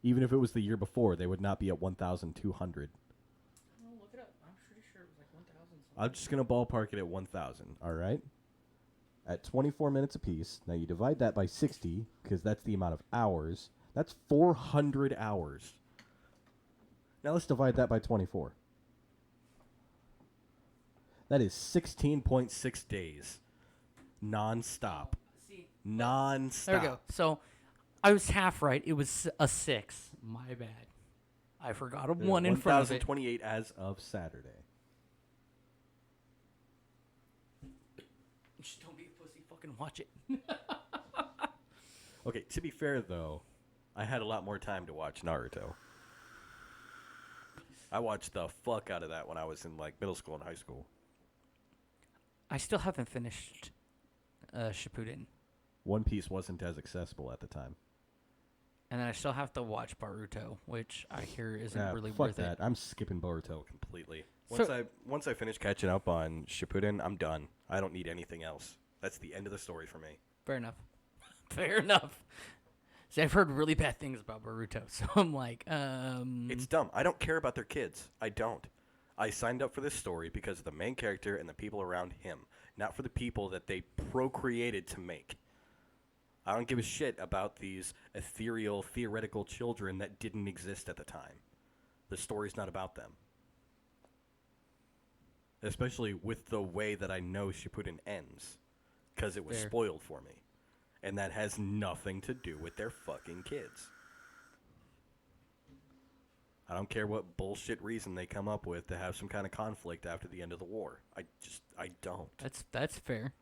Even if it was the year before, they would not be at 1,200. I'll look it up. I'm pretty sure it was like 1,000. I'm just going to ballpark it at 1,000, all right? At 24 minutes apiece. Now you divide that by 60, because that's the amount of hours. That's 400 hours. Now let's divide that by 24. That is 16.6 days. Non-stop. See, Non-stop. there we go. So, I was half right. It was a 6. My bad. I forgot a 1 in front of it. 1,028 as of Saturday. Just don't be a pussy. Fucking watch it. Okay, to be fair, though, I had a lot more time to watch Naruto. I watched the fuck out of that when I was in, middle school and high school. I still haven't finished Shippuden. One Piece wasn't as accessible at the time. And then I still have to watch Boruto, which I hear isn't really fuck worth that. it. I'm skipping Boruto completely. So- Once I finish catching up on Shippuden, I'm done. I don't need anything else. That's the end of the story for me. Fair enough. Fair enough. See, I've heard really bad things about Boruto, so I'm like, It's dumb. I don't care about their kids. I don't. I signed up for this story because of the main character and the people around him, not for the people that they procreated to make. I don't give a shit about these ethereal, theoretical children that didn't exist at the time. The story's not about them. Especially with the way that I know Shippuden ends. Because it was Fair. spoiled for me. And that has nothing to do with their fucking kids. I don't care what bullshit reason they come up with to have some kind of conflict after the end of the war. I don't. that's fair.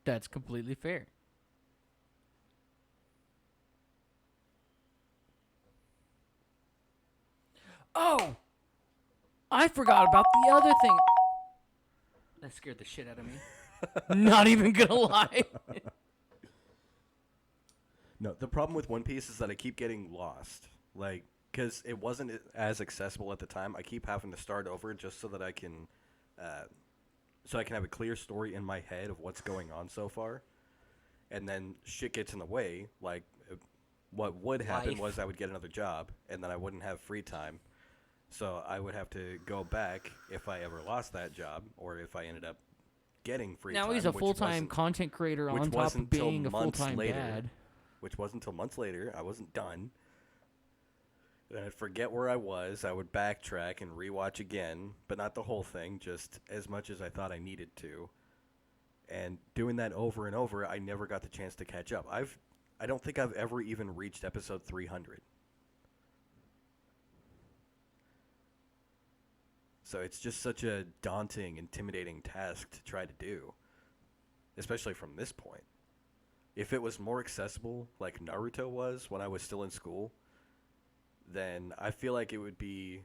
That's completely fair. Oh! I forgot about the other thing. That scared the shit out of me. Not even gonna lie. No, the problem with One Piece is that I keep getting lost. Because it wasn't as accessible at the time. I keep having to start over just so that I can have a clear story in my head of what's going on so far. And then shit gets in the way. What would happen was I would get another job, and then I wouldn't have free time. So I would have to go back if I ever lost that job, or if I ended up getting free time. Now he's a full-time content creator on top of being a full-time dad. Which wasn't until months later. I wasn't done. Then I'd forget where I was. I would backtrack and rewatch again, but not the whole thing, just as much as I thought I needed to. And doing that over and over, I never got the chance to catch up. I don't think I've ever even reached episode 300. So it's just such a daunting, intimidating task to try to do. especially from this point. If it was more accessible, like Naruto was when I was still in school, then I feel like it would be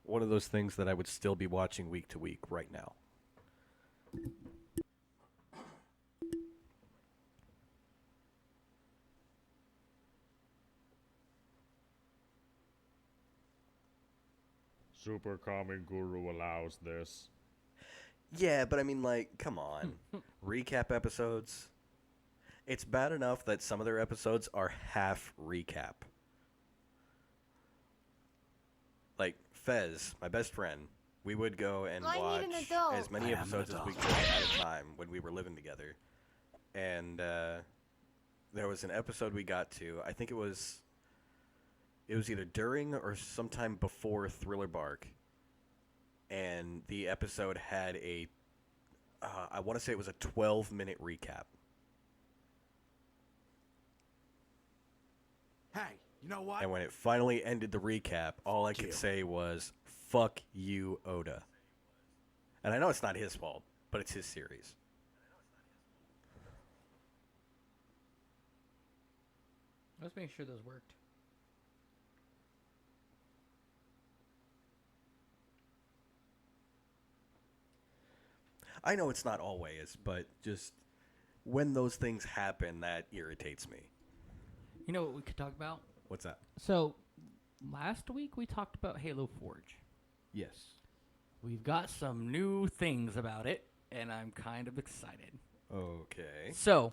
one of those things that I would still be watching week to week right now. Super Kami Guru allows this. Yeah, but I mean, like, come on. Recap episodes. It's bad enough that some of their episodes are half recap. Like, Fez, my best friend, we would go and watch as many episodes as we could at a time when we were living together. And there was an episode we got to, I think it was either during or sometime before Thriller Bark. And the episode had I want to say it was a 12-minute recap. Hey, you know what? And when it finally ended the recap, all I could say was, fuck you, Oda. And I know it's not his fault, but it's his series. Let's make sure those worked. I know it's not always, but just when those things happen, that irritates me. You know what we could talk about? What's that? So, last week we talked about Halo Forge. Yes. We've got some new things about it, and I'm kind of excited. Okay. So,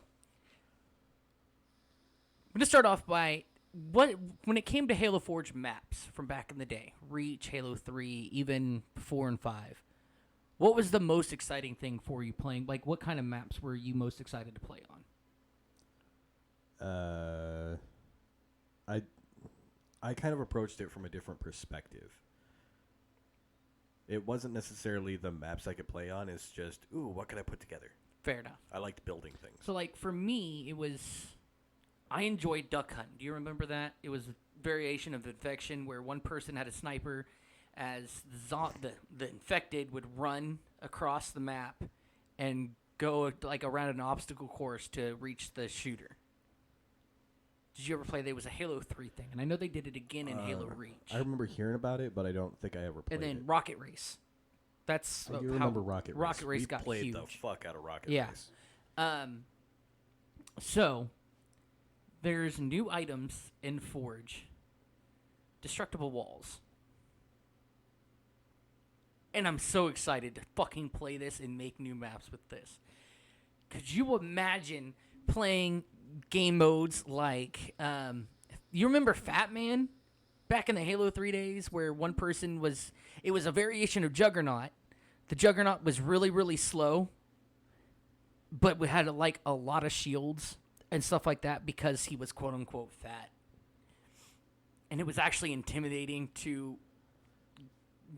I'm going to start off by when it came to Halo Forge maps from back in the day, Reach, Halo 3, even 4 and 5. What was the most exciting thing for you playing? Like, what kind of maps were you most excited to play on? I kind of approached it from a different perspective. It wasn't necessarily the maps I could play on. It's just, ooh, what can I put together? Fair enough. I liked building things. So, like, for me, it was... I enjoyed Duck Hunt. Do you remember that? It was a variation of Infection where one person had a sniper as the infected would run across the map and go, like, around an obstacle course to reach the shooter. Did you ever play that? It was a Halo 3 thing, and I know they did it again in Halo Reach. I remember hearing about it, but I don't think I ever played And then it. Rocket Race. That's I do how remember Rocket Race. Rocket Race We got played huge. the fuck out of Rocket Yeah. Race. So, there's new items in Forge. Destructible walls. And I'm so excited to fucking play this and make new maps with this. Could you imagine playing game modes like... you remember Fat Man? Back in the Halo 3 days where one person was... It was a variation of Juggernaut. The Juggernaut was really, really slow. But we had, like, a lot of shields and stuff like that because he was quote-unquote fat. And it was actually intimidating to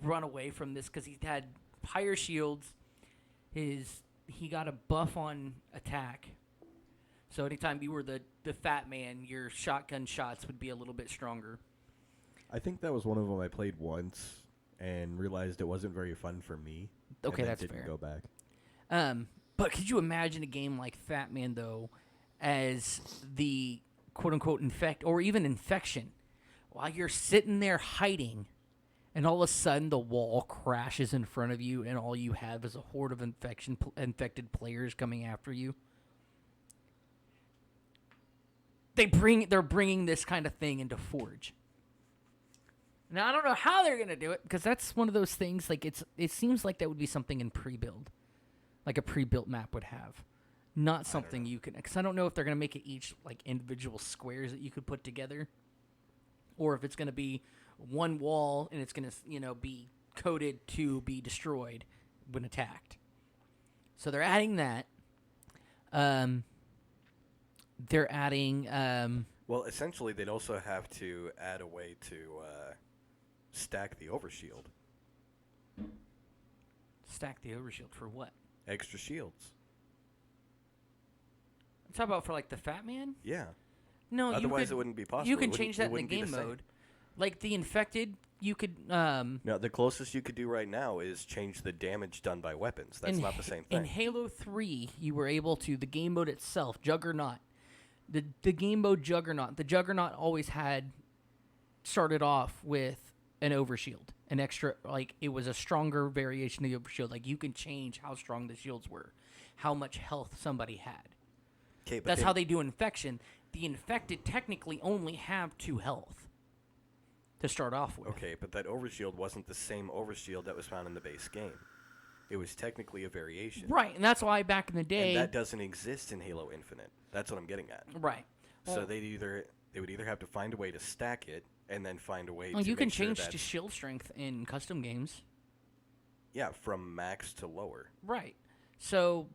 run away from this because he had higher shields. He got a buff on attack. So anytime you were the fat man, your shotgun shots would be a little bit stronger. I think that was one of them I played once and realized it wasn't very fun for me. Okay, and then that's didn't fair. Go back. But could you imagine a game like Fat Man, though, as the quote-unquote infect, or even infection, while you're sitting there hiding, and all of a sudden the wall crashes in front of you, and all you have is a horde of infected players coming after you? They're bringing this kind of thing into Forge. Now I don't know how they're gonna do it because that's one of those things. Like it seems like that would be something in pre-build, like a pre-built map would have, not something you can. Because I don't know if they're gonna make it each like individual squares that you could put together, or if it's gonna be one wall and it's gonna be coded to be destroyed when attacked. So they're adding that. They're adding. Well, essentially, they'd also have to add a way to stack the overshield. Stack the overshield for what? Extra shields. Talk about for like the Fat Man? Yeah. No, Otherwise, it wouldn't be possible. You can It wouldn't- change that it in the wouldn't be game the same. mode. Like the infected, you could No, the closest you could do right now is change the damage done by weapons. That's not the same In thing. Halo 3, you were able to the game mode itself, Juggernaut. The game mode Juggernaut. The Juggernaut always started off with an overshield, an extra, like it was a stronger variation of the overshield. Like you can change how strong the shields were, how much health somebody had. 'Kay, but That's then- how they do infection. The infected technically only have 2 health to start off with. Okay, but that overshield wasn't the same overshield that was found in the base game. It was technically a variation. Right, and that's why back in the day, And that doesn't exist in Halo Infinite. That's what I'm getting at. right. So Well, they would either have to find a way to stack it and then find a way well, to you can make sure change that, to shield strength in custom games. yeah, from max to lower. Right. So,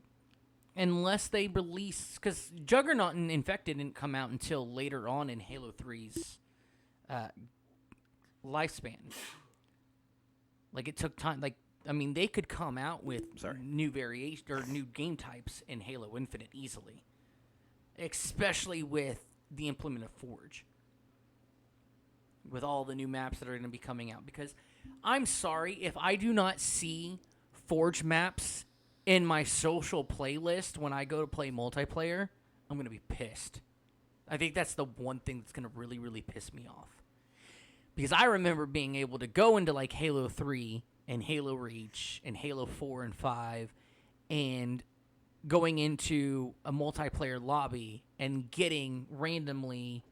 unless they release, because Juggernaut and Infected didn't come out until later on in Halo 3's lifespan. Like it took time. Like I mean, they could come out with new variation or new game types in Halo Infinite easily, especially with the implement of Forge. With all the new maps that are going to be coming out, because I'm sorry if I do not see Forge maps in my social playlist when I go to play multiplayer, I'm going to be pissed. I think that's the one thing that's going to really, really piss me off. Because I remember being able to go into like Halo 3 and Halo Reach and Halo 4 and 5 and going into a multiplayer lobby and getting randomly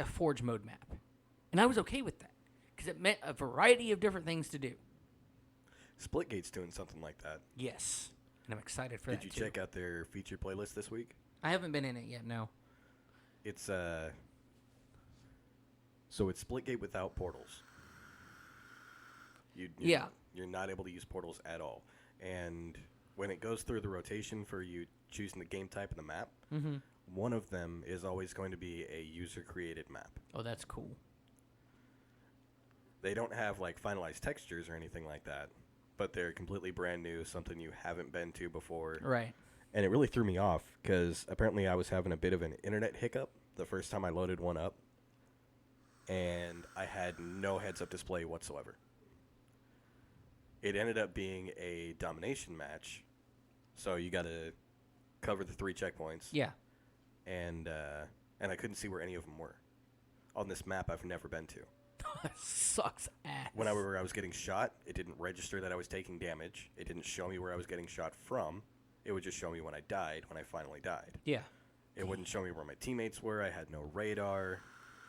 a Forge mode map. And I was okay with that because it meant a variety of different things to do. Splitgate's doing something like that. Yes. And I'm excited for Did that you too. check out their feature playlist this week? I haven't been in it yet, no. It's so it's Splitgate without portals. Yeah. You're not able to use portals at all. And when it goes through the rotation for you choosing the game type and the map, one of them is always going to be a user-created map. Oh, that's cool. They don't have like finalized textures or anything like that, but they're completely brand new, something you haven't been to before. Right. And it really threw me off because apparently I was having a bit of an internet hiccup the first time I loaded one up, and I had no heads-up display whatsoever. It ended up being a domination match, so you got to cover the 3 checkpoints. Yeah. And I couldn't see where any of them were on this map I've never been to. Sucks ass. Whenever I was getting shot, it didn't register that I was taking damage. It didn't show me where I was getting shot from. It would just show me when I died, when I finally died. Yeah. It wouldn't show me where my teammates were. I had no radar.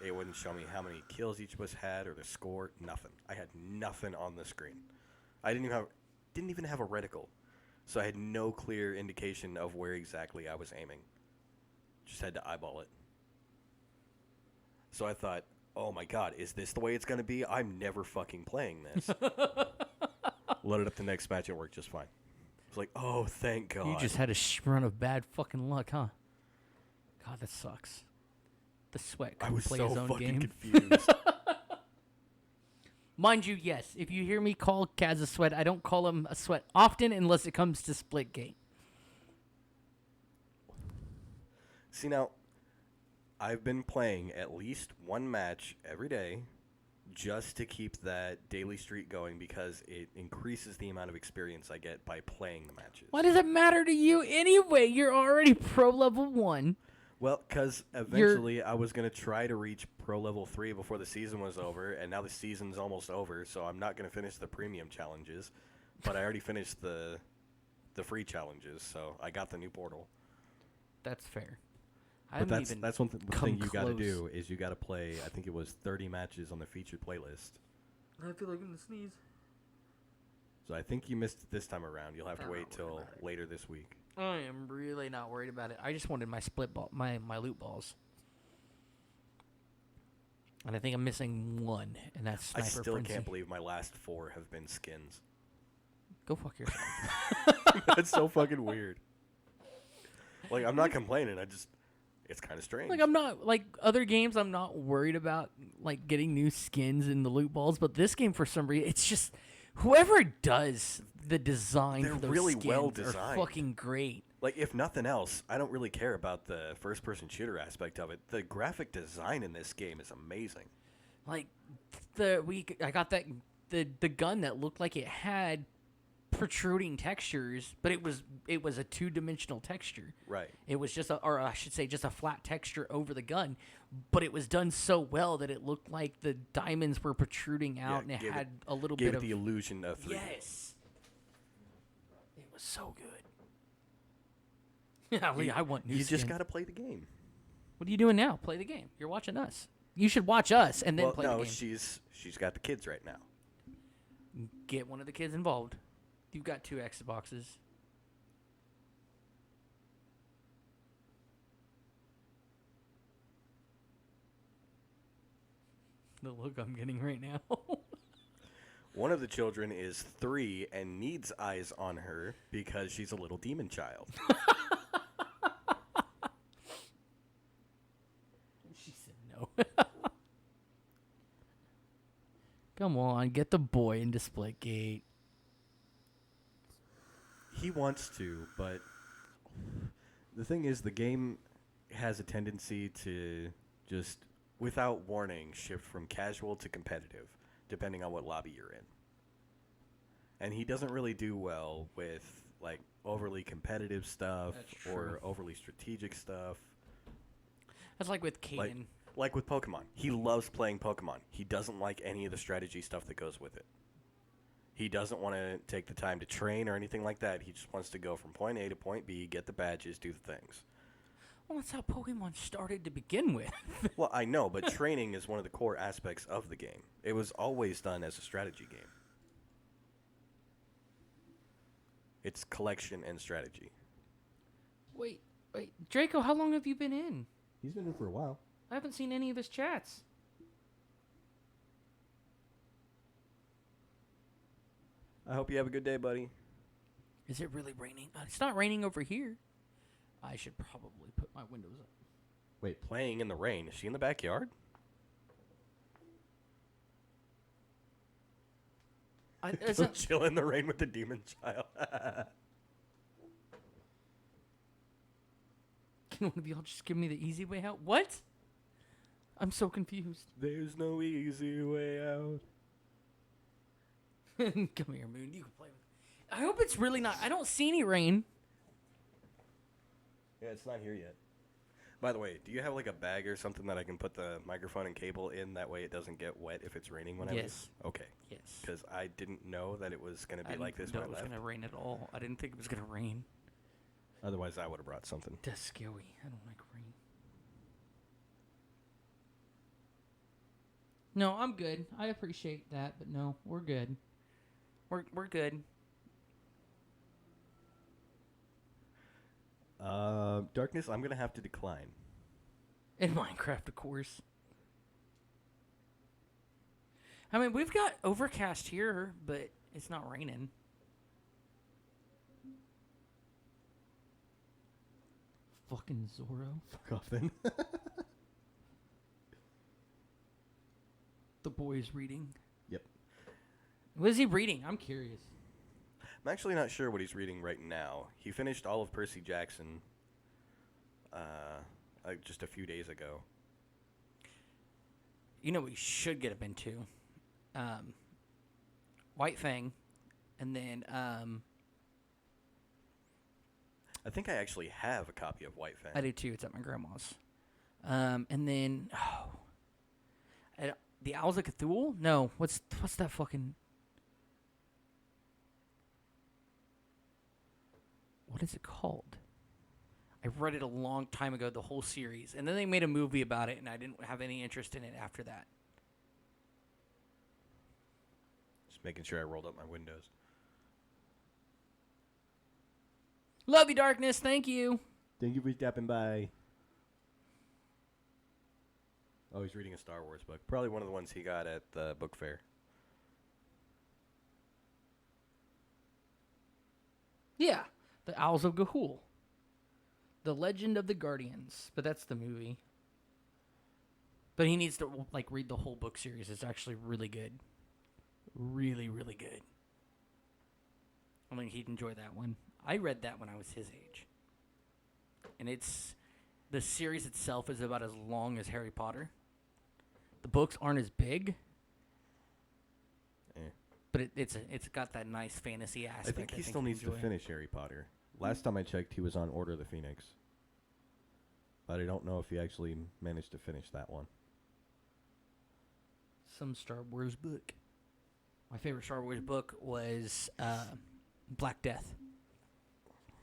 It wouldn't show me how many kills each of us had or the score. Nothing. I had nothing on the screen. I didn't even have a reticle, so I had no clear indication of where exactly I was aiming. Just had to eyeball it. So I thought, oh my god, is this the way it's going to be? I'm never fucking playing this. Loaded up the next match, it worked just fine. It's like, oh, thank God. You just had a run of bad fucking luck, huh? God, that sucks. The sweat I couldn't was play so his own fucking game. confused. Mind you, yes, if you hear me call Kaz a sweat, I don't call him a sweat often unless it comes to Splitgate. See, now, I've been playing at least one match every day just to keep that daily streak going because it increases the amount of experience I get by playing the matches. Why does it matter to you anyway? You're already pro level 1. Well, because eventually I was going to try to reach Pro Level 3 before the season was over, and now the season's almost over, so I'm not going to finish the premium challenges. But I already finished the free challenges, so I got the new portal. That's fair. I But haven't even that's one come thing you got to close. do is you got to play, I think it was 30 matches on the featured playlist. I feel like I'm going to sneeze. So I think you missed it this time around. You'll have to I'm wait not worried till about it. later this week. I am really not worried about it. I just wanted my split ball, my loot balls. And I think I'm missing one, and that's Sniper I still Frenzy. can't believe my last 4 have been skins. Go fuck yourself. That's so fucking weird. Like, I'm not complaining. It's kind of strange. Like, I'm not, like, other games, I'm not worried about, like, getting new skins in the loot balls, but this game, for some reason, it's just, whoever does the design They're for those really skins well are designed. fucking great. Like, if nothing else, I don't really care about the first-person shooter aspect of it. The graphic design in this game is amazing. Like I got the gun that looked like it had protruding textures, but it was a 2-dimensional texture. Right. It was just or I should say just a flat texture over the gun, but it was done so well that it looked like the diamonds were protruding out, and it had a little Gave bit it of the illusion of 3D. yes. It was so good. Yeah, I want new You just skin. got to play the game. What are you doing now? Play the game. You're watching us. You should watch us and then Well, play no, the game. she's got the kids right now. Get one of the kids involved. You've got 2 Xboxes. The look I'm getting right now. One of the children is 3 and needs eyes on her because she's a little demon child. She said no. Come on, get the boy in Displaygate. He wants to, but the thing is, the game has a tendency to just, without warning, shift from casual to competitive, depending on what lobby you're in. And he doesn't really do well with, like, overly competitive stuff or overly strategic stuff. That's like with Kaden. Like with Pokemon. He loves playing Pokemon. He doesn't like any of the strategy stuff that goes with it. He doesn't want to take the time to train or anything like that. He just wants to go from point A to point B, get the badges, do the things. Well, that's how Pokemon started to begin with. Well, I know, but training is one of the core aspects of the game. It was always done as a strategy game. It's collection and strategy. Wait. Draco, how long have you been in? He's been in for a while. I haven't seen any of his chats. I hope you have a good day, buddy. Is it really raining? It's not raining over here. I should probably put my windows up. Wait, playing in the rain. Is she in the backyard? Chill in the rain with the demon child. Can one of y'all just give me the easy way out? What? I'm so confused. There's no easy way out. Come here, Moon. You can play with it. I hope it's really not. I don't see any rain. Yeah, it's not here yet. By the way, do you have like a bag or something that I can put the microphone and cable in? That way it doesn't get wet if it's raining when I leave? Yes. Okay. Yes. Because I didn't know that it was going to be like this when I it was left. going to rain at all. I didn't think it was going to rain. Otherwise, I would have brought something. That's scary. I don't like rain. No, I'm good. I appreciate that, but no, we're good. We're good. Darkness, I'm going to have to decline. In Minecraft, of course. I mean, we've got overcast here, but it's not raining. Fucking Zorro. Fuck off then. The boy's reading. Yep. What is he reading? I'm curious. I'm actually not sure what he's reading right now. He finished all of Percy Jackson just a few days ago. You know what we should get him into? White Fang. And then, I think I actually have a copy of White Fang. I do too. It's at my grandma's. And then, the Owls of Cthulhu? No. What's that fucking... What is it called? I read it a long time ago, the whole series. And then they made a movie about it, and I didn't have any interest in it after that. Just making sure I rolled up my windows. Love you, Darkness. Thank you. Thank you for stopping by. Oh, he's reading a Star Wars book. Probably one of the ones he got at the book fair. Yeah. The Owls of Ga'Hoole. The Legend of the Guardians. But that's the movie. But he needs to read the whole book series. It's actually really good. Really, really good. I mean, he'd enjoy that one. I read that when I was his age. And the series itself is about as long as Harry Potter. The books aren't as big, Eh. but it's got that nice fantasy aspect. I think he still you'll needs to enjoy. finish Harry Potter. Last time I checked, he was on Order of the Phoenix. But I don't know if he actually managed to finish that one. Some Star Wars book. My favorite Star Wars book was Black Death.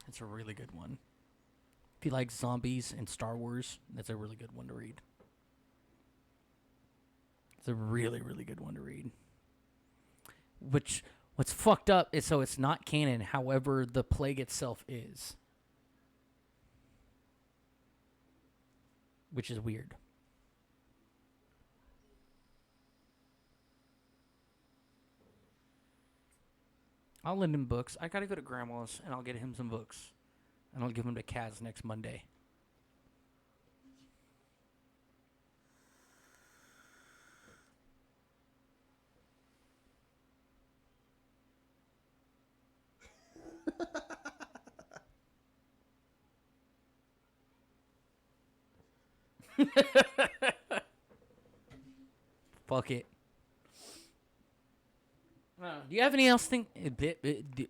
It's a really good one. If you like zombies and Star Wars, that's a really good one to read. It's a really, really good one to read. What's fucked up is so it's not canon, however, the plague itself is. Which is weird. I'll lend him books. I gotta go to Grandma's and I'll get him some books. And I'll give them to Kaz next Monday. Fuck it. Do you have any else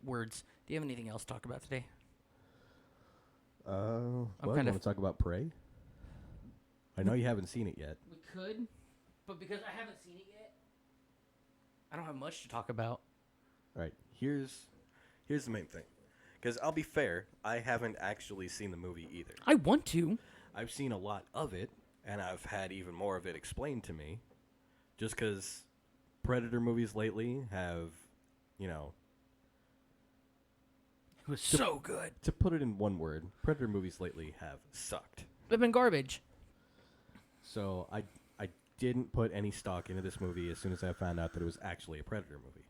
words? Do you have anything else to talk about today? What? kind Want of- to talk about Prey? I know you haven't seen it yet. We could, but because I haven't seen it yet, I don't have much to talk about. All right, here's the main thing. Because I'll be fair, I haven't actually seen the movie either. I want to. I've seen a lot of it, and I've had even more of it explained to me. Just because Predator movies lately have, It was so good. to put it in one word, Predator movies lately have sucked. They've been garbage. So I didn't put any stock into this movie as soon as I found out that it was actually a Predator movie.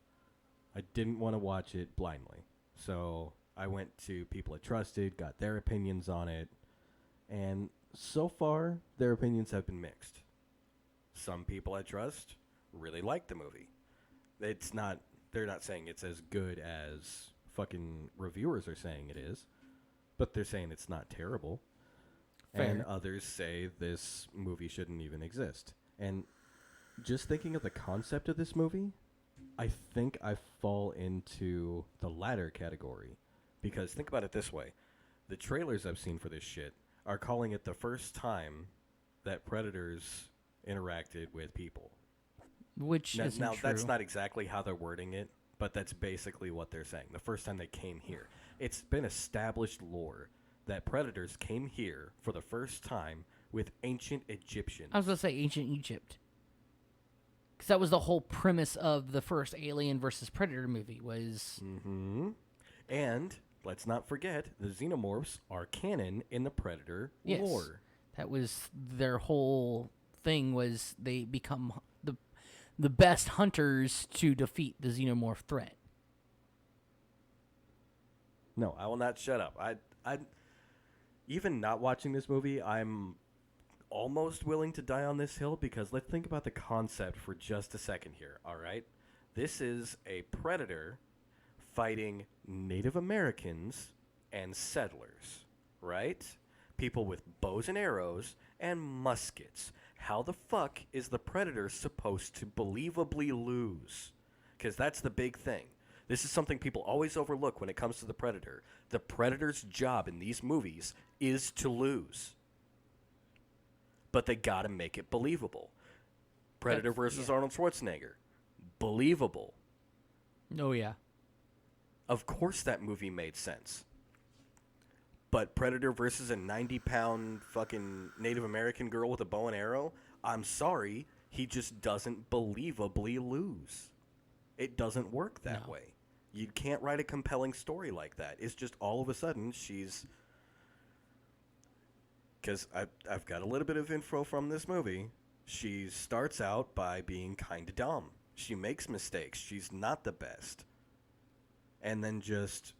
I didn't want to watch it blindly. So I went to people I trusted, got their opinions on it, and so far their opinions have been mixed. Some people I trust really like the movie. They're not saying it's as good as fucking reviewers are saying it is, but they're saying it's not terrible. Fair. And others say this movie shouldn't even exist. And just thinking of the concept of this movie, I think I fall into the latter category. Because think about it this way. The trailers I've seen for this shit are calling it the first time that predators interacted with people. Which isn't Now true. that's not exactly how they're wording it, but that's basically what they're saying. The first time they came here. It's been established lore that predators came here for the first time with ancient Egyptians. I was going to say ancient Egypt. Because that was the whole premise of the first Alien versus Predator movie was... Mm-hmm. And let's not forget, the xenomorphs are canon in the Predator Yes. lore. That was their whole thing was they become the best hunters to defeat the xenomorph threat. No, I will not shut up. I even not watching this movie, I'm almost willing to die on this hill because let's think about the concept for just a second here, all right? This is a predator fighting Native Americans and settlers, right? People with bows and arrows and muskets. How the fuck is the predator supposed to believably lose? Because that's the big thing. This is something people always overlook when it comes to the predator. The predator's job in these movies is to lose. But they gotta make it believable. Predator versus Arnold Schwarzenegger. Believable. Oh, yeah. Of course that movie made sense. But Predator versus a 90-pound fucking Native American girl with a bow and arrow? I'm sorry, he just doesn't believably lose. It doesn't work that No. way. You can't write a compelling story like that. It's just all of a sudden she's... Because I've got a little bit of info from this movie. She starts out by being kind of dumb. She makes mistakes. She's not the best. And then just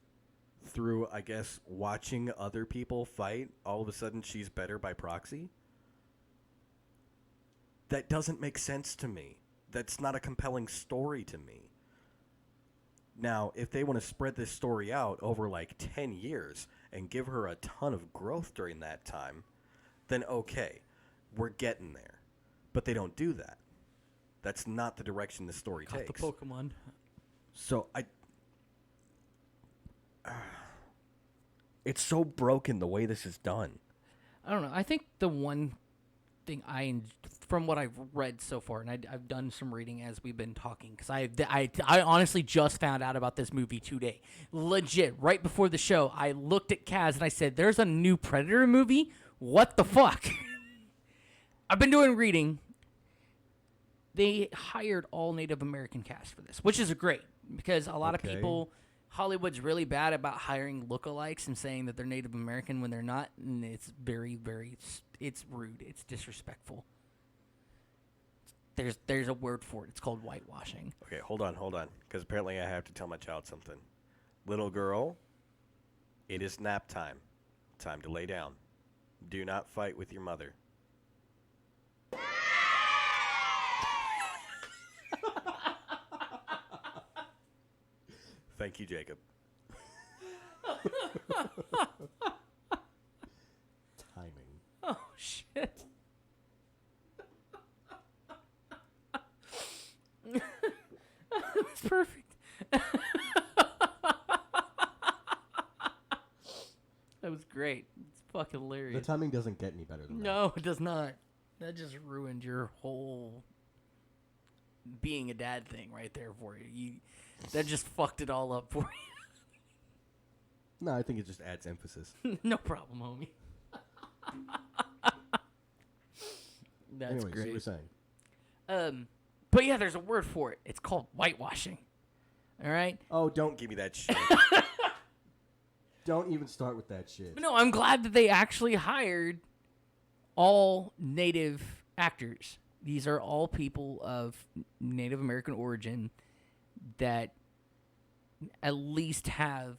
through, I guess, watching other people fight, all of a sudden she's better by proxy? That doesn't make sense to me. That's not a compelling story to me. Now, if they want to spread this story out over like 10 years and give her a ton of growth during that time, then okay, we're getting there. But they don't do that. That's not the direction the story Caught the takes. Pokemon. So it's so broken the way this is done. I don't know. I think the one thing from what I've read so far, and I've done some reading as we've been talking, because I honestly just found out about this movie today. Legit, right before the show, I looked at Kaz and I said, "There's a new Predator movie? What the fuck?" I've been doing reading. They hired all Native American cast for this, which is great, because a lot of people, Hollywood's really bad about hiring lookalikes and saying that they're Native American when they're not, and it's very, very, it's rude, it's disrespectful. There's a word for it. It's called whitewashing. Okay, hold on, because apparently I have to tell my child something. Little girl, it is nap time. Time to lay down. Do not fight with your mother. Thank you, Jacob. Timing. Oh, shit. That's perfect. That was great. It's fucking The hilarious. timing doesn't get any better than that. No, it does not. That just ruined your whole being a dad thing right there for you. That just fucked it all up for No, I think it just adds emphasis. you. No problem, homie. That's Anyways, great. you were saying. But yeah, there's a word for it. It's called whitewashing. All right? Oh, don't give me that shit. Don't even start with that shit. But no, I'm glad that they actually hired all Native actors. These are all people of Native American origin that at least have,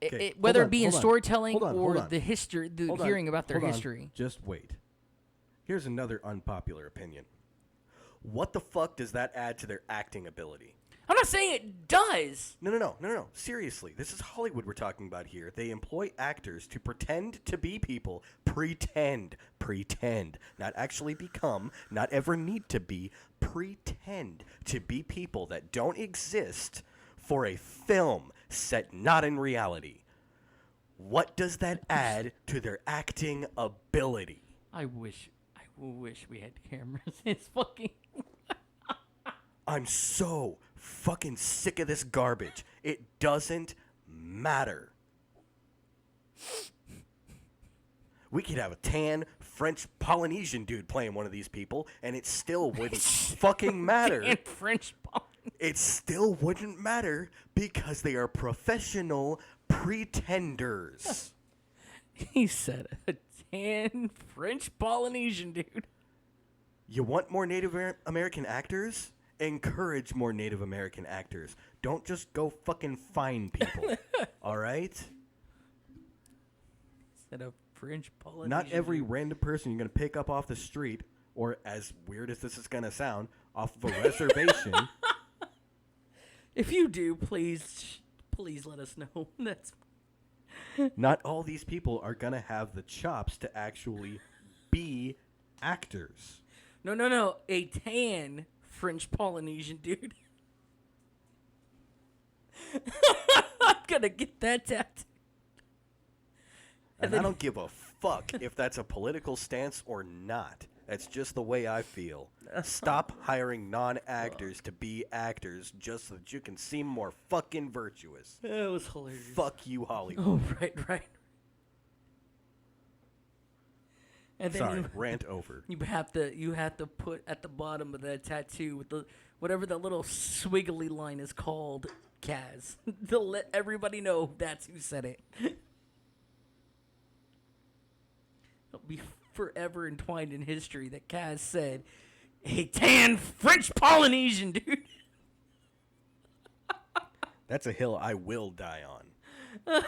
Okay, whether hold it be on, in hold on. storytelling Hold or on. the history, Hold on, hearing about their hold on. history. Just wait. Here's another unpopular opinion. What the fuck does that add to their acting ability? I'm not saying it does. No. Seriously, this is Hollywood we're talking about here. They employ actors to pretend to be people. Pretend. Not actually become, not ever need to be. Pretend to be people that don't exist for a film set not in reality. What does that add to their acting ability? I wish we had cameras. It's fucking. I'm so fucking sick of this garbage. It doesn't matter. We could have a tan French Polynesian dude playing one of these people, and it still wouldn't fucking matter. And French ball. It still wouldn't matter because they are professional pretenders. He said a tan French Polynesian dude. You want more Native American actors? Encourage more Native American actors. Don't just go fucking find people. All right? Said a French Polynesian. Not every dude. random person you're going to pick up off the street, or as weird as this is going to sound, off of a reservation. If you do, please let us know. That's Not all these people are going to have the chops to actually be actors. no. A tan French Polynesian dude. I'm gonna get that tattoo. And I don't give a fuck if that's a political stance or not. That's just the way I feel. Stop hiring non-actors to be actors just so that you can seem more fucking virtuous. That was hilarious. Fuck you, Hollywood. Oh, right. And then Sorry, rant over. you have to put at the bottom of that tattoo with the whatever that little swiggly line is called, Kaz, to let everybody know that's who said it. It'll be forever entwined in history that Kaz said, "A tan French Polynesian dude." That's a hill I will die on.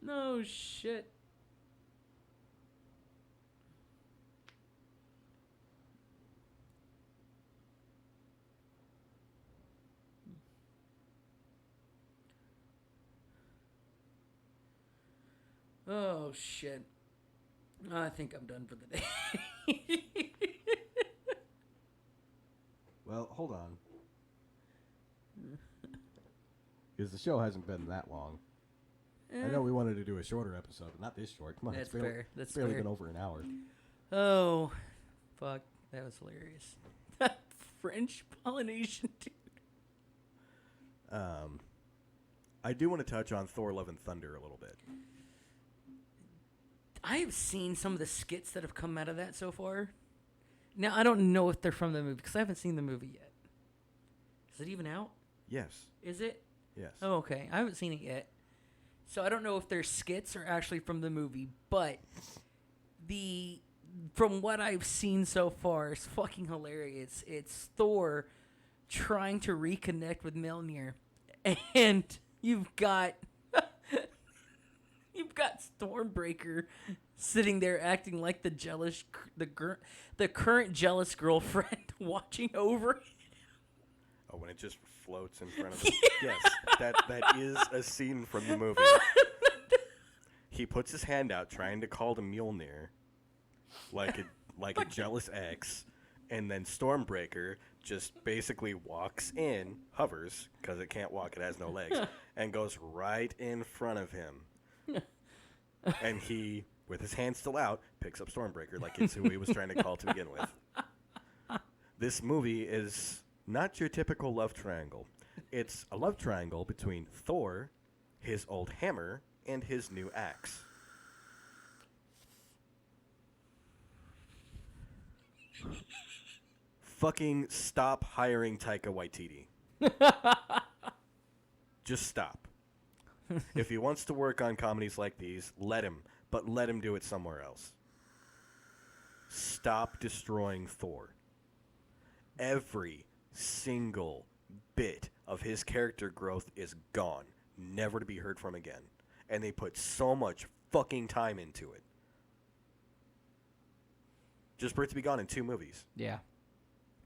No shit. Oh shit. I think I'm done for the day. Well, hold on. Because the show hasn't been that long. I know we wanted to do a shorter episode, but not this short. Come on, That's it's barely, fair. That's it's barely fair. been over an hour. Oh, fuck. That was hilarious. That French Polynesian dude. I do want to touch on Thor: Love and Thunder a little bit. I have seen some of the skits that have come out of that so far. Now, I don't know if they're from the movie because I haven't seen the movie yet. Is it even out? Yes. Is it? Yes. Oh, okay. I haven't seen it yet. So I don't know if their skits are actually from the movie, but from what I've seen so far, it's fucking hilarious. It's Thor trying to reconnect with Mjolnir, and you've got Stormbreaker sitting there acting like the current jealous girlfriend watching over him. Oh, when it just floats in front of him. Yes, that is a scene from the movie. He puts his hand out trying to call to Mjolnir, like a jealous ex, and then Stormbreaker just basically walks in, hovers because it can't walk, it has no legs, and goes right in front of him. And he, with his hand still out, picks up Stormbreaker like it's who he was trying to call to begin with. This movie is not your typical love triangle. It's a love triangle between Thor, his old hammer, and his new axe. Fucking stop hiring Taika Waititi. Just stop. If he wants to work on comedies like these, let him, but let him do it somewhere else. Stop destroying Thor. Every single bit of his character growth is gone, never to be heard from again. And they put so much fucking time into it. Just for it to be gone in 2 movies. Yeah.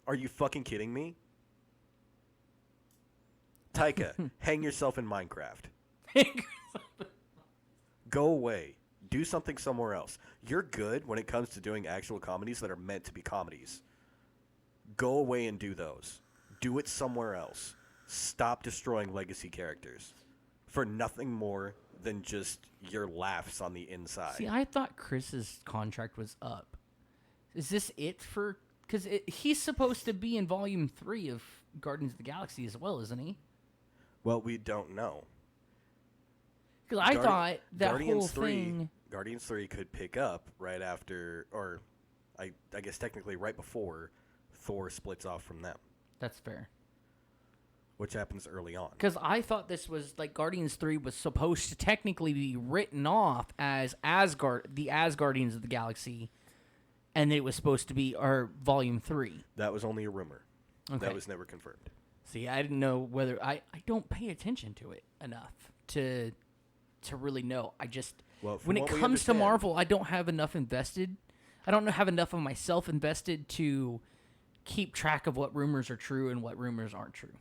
Are you fucking kidding me? Taika, hang yourself in Minecraft. Go away. Do something somewhere else. You're good when it comes to doing actual comedies that are meant to be comedies. Go away and do those. Do it somewhere else. Stop destroying legacy characters for nothing more than just your laughs on the inside. See, I thought Chris's contract was up. Is this it for... Because he's supposed to be in Volume 3 of Guardians of the Galaxy as well, isn't he? Well, we don't know. Because I thought that Guardians whole thing... Guardians 3 could pick up right after, or I guess technically right before Thor splits off from them, That's fair. which happens early on. Because I thought this was, like, Guardians 3 was supposed to technically be written off as the Asgardians of the Galaxy, and it was supposed to be our Volume 3. That was only a rumor. Okay. That was never confirmed. See, I didn't know whether... I don't pay attention to it enough to really know. I just... Well, from when it what we comes to understand- Marvel, I don't have enough invested. I don't have enough of myself invested to keep track of what rumors are true and what rumors aren't true.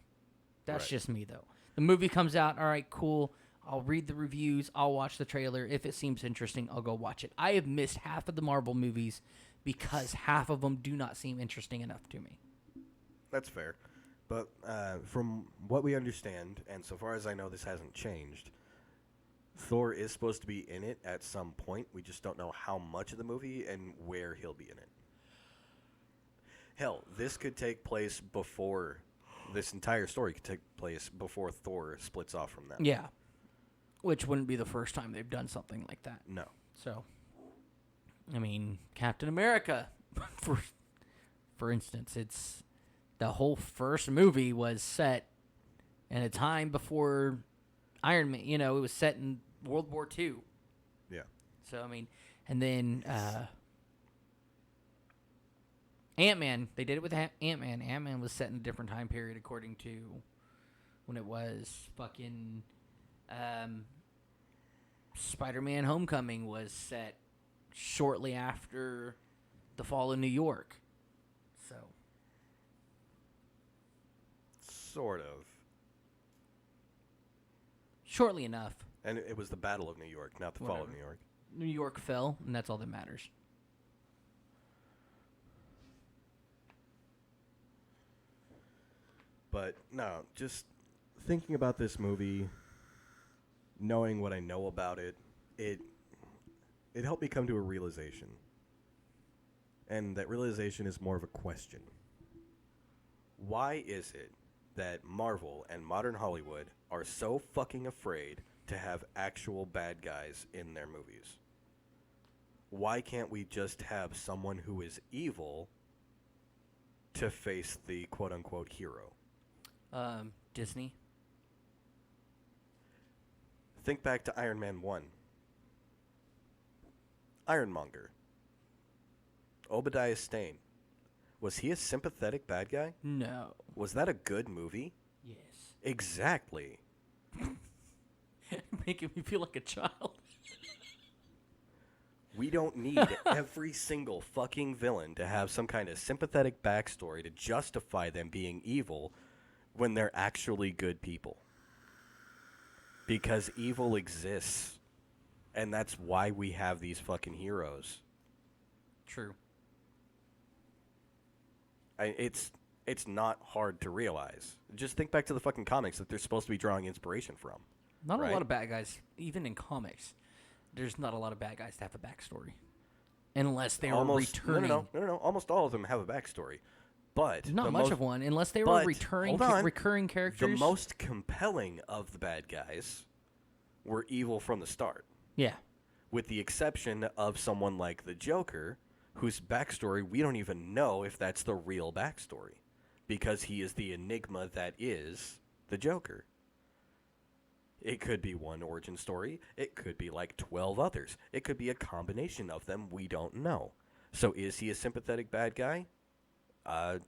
That's Right. just me, though. The movie comes out, all right, cool. I'll read the reviews. I'll watch the trailer. If it seems interesting, I'll go watch it. I have missed half of the Marvel movies because half of them do not seem interesting enough to me. That's fair. But from what we understand, and so far as I know this hasn't changed, Thor is supposed to be in it at some point. We just don't know how much of the movie and where he'll be in it. Hell, this could take place before... This entire story could take place before Thor splits off from them. Yeah. Which wouldn't be the first time they've done something like that. No. So, I mean, Captain America, for instance, it's the whole first movie was set in a time before Iron Man. You know, it was set in World War II. Yeah. So, I mean, and then Ant-Man, they did it with Ant-Man. Ant-Man was set in a different time period according to when it was fucking Spider-Man Homecoming was set shortly after the fall of New York. So, Sort of. shortly enough. And it was the Battle of New York, not the Fall of Whatever. New York. New York fell, and that's all that matters. But no, just thinking about this movie, knowing what I know about it, it helped me come to a realization. And that realization is more of a question. Why is it that Marvel and modern Hollywood are so fucking afraid to have actual bad guys in their movies? Why can't we just have someone who is evil to face the quote-unquote hero? Disney. Think back to Iron Man 1. Ironmonger. Obadiah Stane. Was he a sympathetic bad guy? No. Was that a good movie? Yes. Exactly. Making me feel like a child. We don't need every single fucking villain to have some kind of sympathetic backstory to justify them being evil when they're actually good people. Because evil exists. And that's why we have these fucking heroes. True. It's not hard to realize. Just think back to the fucking comics that they're supposed to be drawing inspiration from. Not right? a lot of bad guys, even in comics. There's not a lot of bad guys to have a backstory. Unless they were returning. No. Almost all of them have a backstory. But not much of one, unless they were recurring characters. The most compelling of the bad guys were evil from the start. Yeah. With the exception of someone like the Joker, whose backstory we don't even know if that's the real backstory. Because he is the enigma that is the Joker. It could be one origin story. It could be like 12 others. It could be a combination of them. We don't know. So is he a sympathetic bad guy?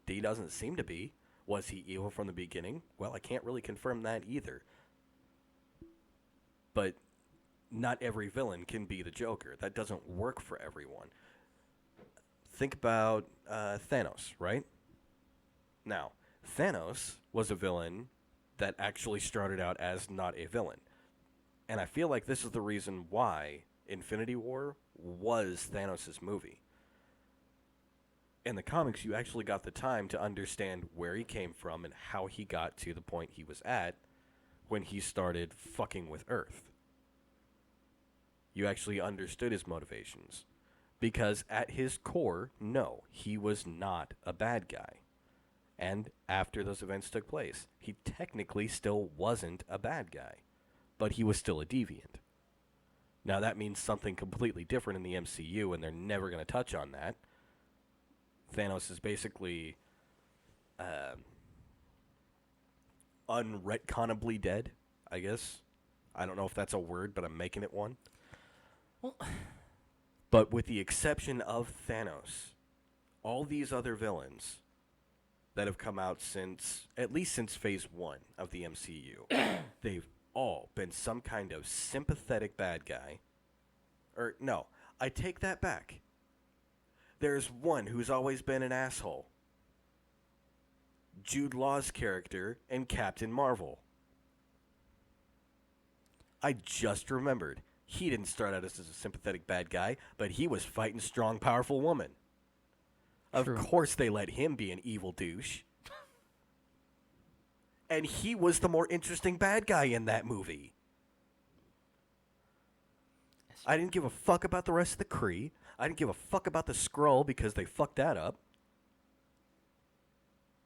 He doesn't seem to be. Was he evil from the beginning? Well, I can't really confirm that either. But not every villain can be the Joker. That doesn't work for everyone. Think about Thanos, right? Now, Thanos was a villain that actually started out as not a villain. And I feel like this is the reason why Infinity War was Thanos' movie. In the comics, you actually got the time to understand where he came from and how he got to the point he was at when he started fucking with Earth. You actually understood his motivations. Because at his core, no, he was not a bad guy. And after those events took place, he technically still wasn't a bad guy. But he was still a deviant. Now that means something completely different in the MCU, and they're never going to touch on that. Thanos is basically unretconably dead, I guess. I don't know if that's a word, but I'm making it one. Well, but with the exception of Thanos, all these other villains that have come out at least since phase 1 of the MCU, they've all been some kind of sympathetic bad guy. Or, no, I take that back. There's one who's always been an asshole. Jude Law's character in Captain Marvel. I just remembered. He didn't start out as a sympathetic bad guy, but he was fighting strong, powerful woman. Of course they let him be an evil douche. And he was the more interesting bad guy in that movie. I didn't give a fuck about the rest of the Kree. I didn't give a fuck about the Skrull because they fucked that up.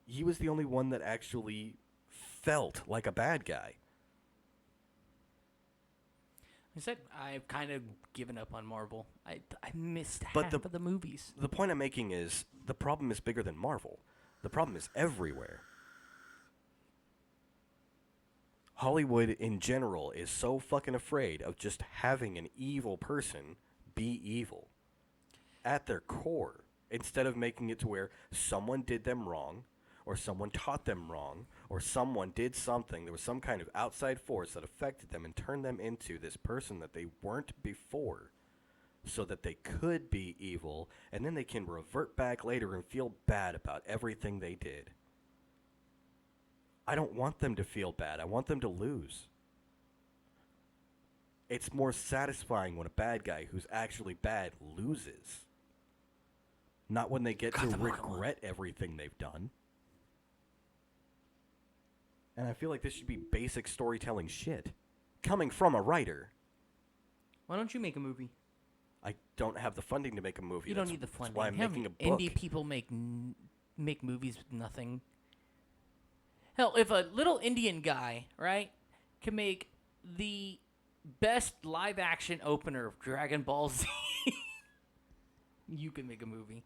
He was the only one that actually felt like a bad guy. I said I've kind of given up on Marvel. I missed half of the movies. The point I'm making is the problem is bigger than Marvel. The problem is everywhere. Hollywood in general is so fucking afraid of just having an evil person be evil at their core, instead of making it to where someone did them wrong, or someone taught them wrong, or someone did something. There was some kind of outside force that affected them and turned them into this person that they weren't before, so that they could be evil, and then they can revert back later and feel bad about everything they did. I don't want them to feel bad. I want them to lose. It's more satisfying when a bad guy who's actually bad loses. Not when they get to regret everything they've done. And I feel like this should be basic storytelling shit. Coming from a writer. Why don't you make a movie? I don't have the funding to make a movie. You don't need the funding. That's why I'm Have making a book. indie people make movies with nothing. Hell, if a little Indian guy, right, can make the best live action opener of Dragon Ball Z, you can make a movie.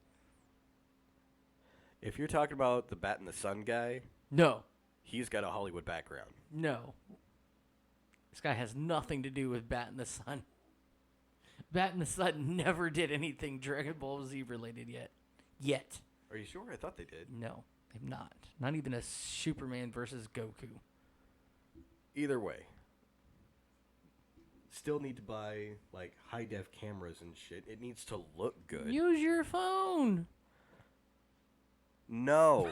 If you're talking about the Bat in the Sun guy, No. he's got a Hollywood background. No. This guy has nothing to do with Bat in the Sun. Bat in the Sun never did anything Dragon Ball Z related yet. Are you sure? I thought they did. No, they've not. Not even a Superman versus Goku. Either way. Still need to buy, like, high-def cameras and shit. It needs to look good. Use your phone. No.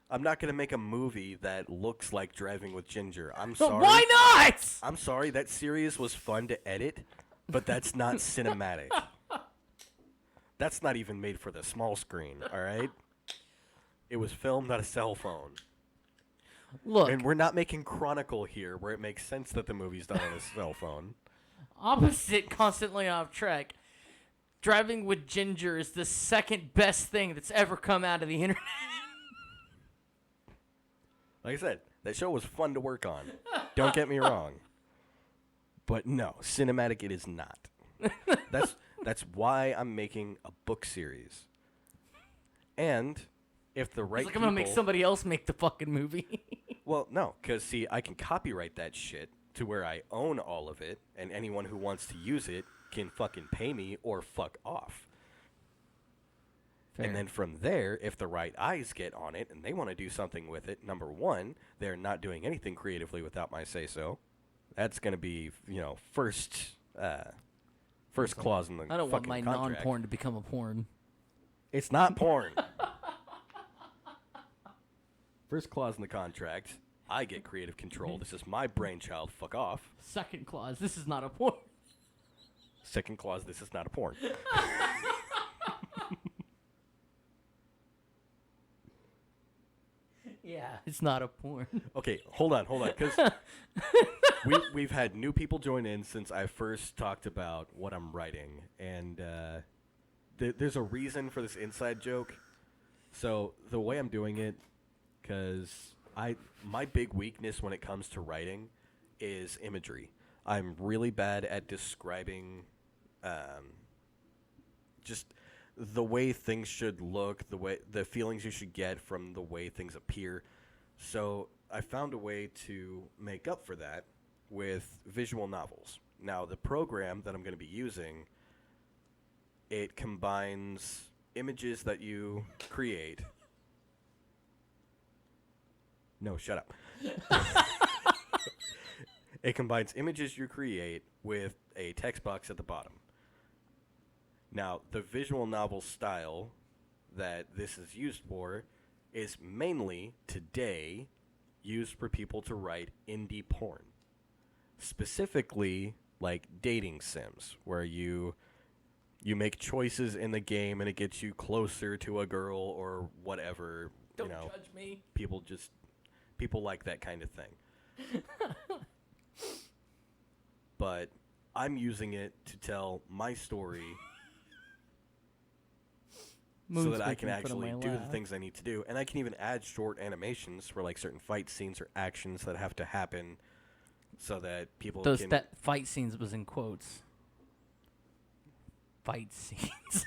I'm not going to make a movie that looks like Driving with Ginger. I'm sorry. Why not? I'm sorry. That series was fun to edit, but that's not cinematic. That's not even made for the small screen, all right? It was filmed on a cell phone. Look, And we're not making Chronicle here where it makes sense that the movie's done on a cell phone. opposite Constantly Off-traK. Driving with Ginger is the second best thing that's ever come out of the internet. Like I said, that show was fun to work on. Don't get me wrong. But no, cinematic it is not. That's why I'm making a book series. And if the right It's like I'm gonna make somebody else make the fucking movie. Well, no, because, see, I can copyright that shit to where I own all of it, and anyone who wants to use it can fucking pay me or fuck off. Fair. And then from there, if the right eyes get on it and they want to do something with it, number one, they're not doing anything creatively without my say-so. That's going to be, first clause in the I don't want my fucking contract. non-porn to become a porn. It's not porn. First clause in the contract, I get creative control. This is my brainchild. Fuck off. Second clause, this is not a porn. Second clause, this is not a porn. Yeah, it's not a porn. Okay, hold on, because we've had new people join in since I first talked about what I'm writing, and there's a reason for this inside joke. So the way I'm doing it, because my big weakness when it comes to writing is imagery. I'm really bad at describing just the way things should look, the feelings you should get from the way things appear. So I found a way to make up for that with visual novels. Now, the program that I'm going to be using, it combines images that you create. No, shut up. It combines images you create with a text box at the bottom. Now, the visual novel style that this is used for is mainly, today, used for people to write indie porn. Specifically, like dating sims, where you make choices in the game and it gets you closer to a girl or whatever. Don't judge me. People like that kind of thing. But I'm using it to tell my story so that I can actually do the things I need to do. And I can even add short animations for like certain fight scenes or actions that have to happen so that people can... That fight scenes was in quotes. Fight scenes.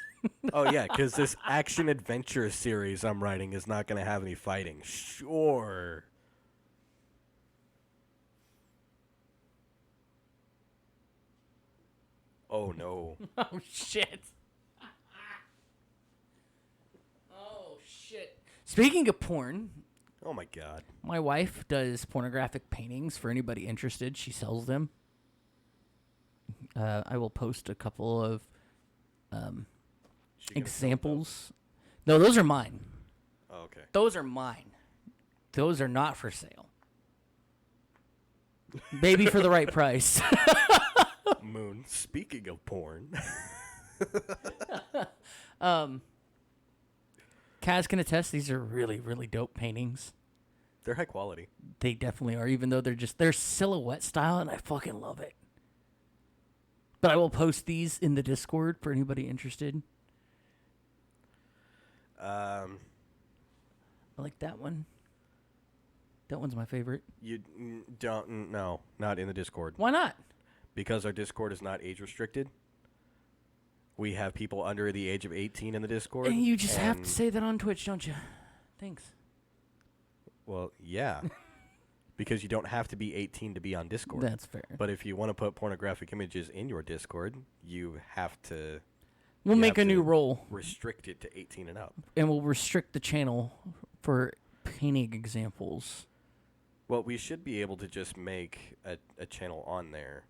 Oh, yeah, because this action-adventure series I'm writing is not going to have any fighting. Sure. Oh, no. Oh, shit. Oh, shit. Speaking of porn, Oh, my God. my wife does pornographic paintings for anybody interested. She sells them. I will post a couple of She gonna sell examples. No, those are mine. those? Oh, okay. Those are mine. Those are not for sale. Baby for the right price. Moon. Speaking of porn. Kaz can attest these are really, really dope paintings. They're high quality. They definitely are, even though they're silhouette style, and I fucking love it. But I will post these in the Discord for anybody interested. I like that one. That one's my favorite. You don't, no, not in the Discord. Why not? Because our Discord is not age restricted. We have people under the age of 18 in the Discord. And you just have to say that on Twitch, don't you? Thanks. Well, yeah. Because you don't have to be 18 to be on Discord. That's fair. But if you want to put pornographic images in your Discord, you have to... We'll you make have a new to role. Restrict it to 18 and up. And we'll restrict the channel for painting examples. Well, we should be able to just make a channel on there,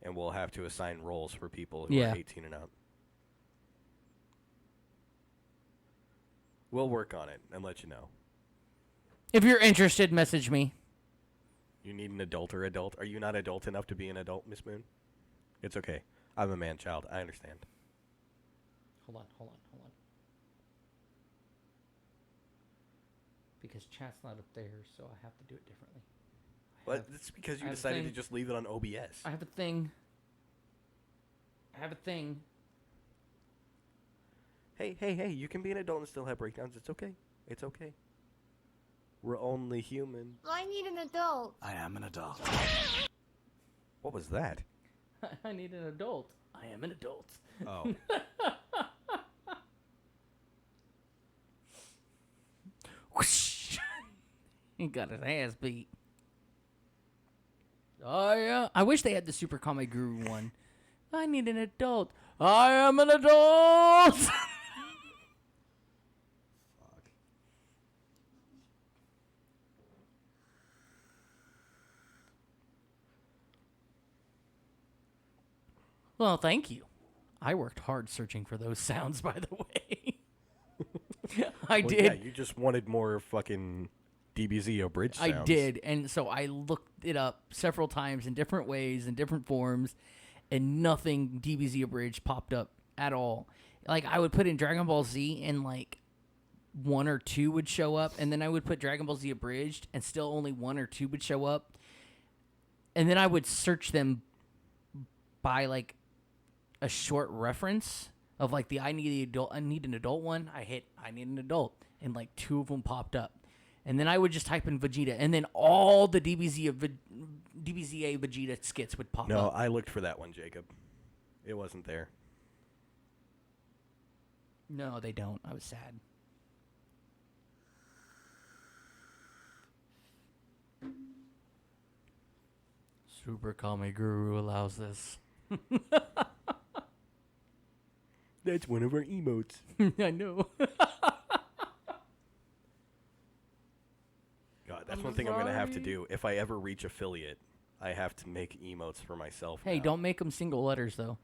and we'll have to assign roles for people who are 18 and up. We'll work on it and let you know. If you're interested, message me. You need an adult or adult? Are you not adult enough to be an adult, Miss Moon? It's okay. I'm a man-child. I understand. Hold on. Because chat's not up there, so I have to do it differently. But it's because you I have a decided to thing. just leave it on OBS. I have a thing. Hey, you can be an adult and still have breakdowns. It's okay. It's okay. We're only human. I need an adult. I am an adult. What was that? I need an adult. I am an adult. Oh. Whoosh. He got his ass beat. Oh, yeah. I wish they had the Super Comic Guru one. I need an adult. I am an adult. Fuck. Well, thank you. I worked hard searching for those sounds, by the way. I Well, did. yeah, you just wanted more fucking DBZ abridged sounds. I did, and so I looked it up several times in different ways, in different forms, and nothing DBZ abridged popped up at all. Like, I would put in Dragon Ball Z, and like 1 or 2 would show up, and then I would put Dragon Ball Z abridged, and still only 1 or 2 would show up. And then I would search them by like a short reference of like the I need an adult one. I hit I need an adult, and like 2 of them popped up. And then I would just type in Vegeta, and then all the DBZA Vegeta skits would pop No, up. I looked for that one, Jacob. It wasn't there. No, they don't. I was sad. Super Kami Guru allows this. That's one of our emotes. I know. God, that's I'm one thing I'm going to have to sorry. do. If I ever reach affiliate, I have to make emotes for myself Hey, now. don't make them single letters, though.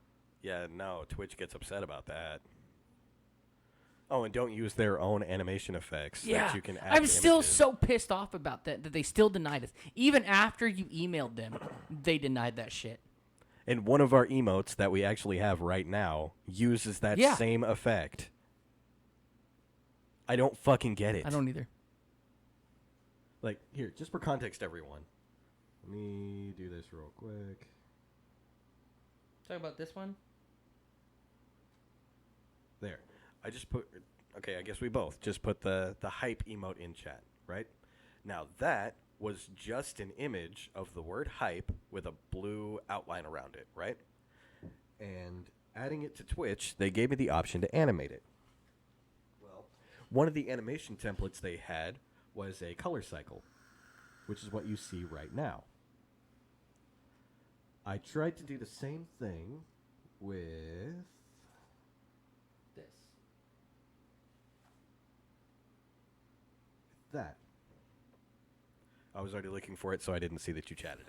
Yeah, no, Twitch gets upset about that. Oh, and don't use their own animation effects Yeah, that you can add I'm to still images. so pissed off about that they still denied us. Even after you emailed them, they denied that shit. And one of our emotes that we actually have right now uses that Yeah. same effect. I don't fucking get it. I don't either. Like, here, just for context, everyone. Let me do this real quick. Talk about this one. There. I just put... Okay, I guess we both just put the hype emote in chat, right? Now, that was just an image of the word hype with a blue outline around it, right? And adding it to Twitch, they gave me the option to animate it. Well, one of the animation templates they had was a color cycle, which is what you see right now. I tried to do the same thing with... This. that. I was already looking for it, so I didn't see that you chatted.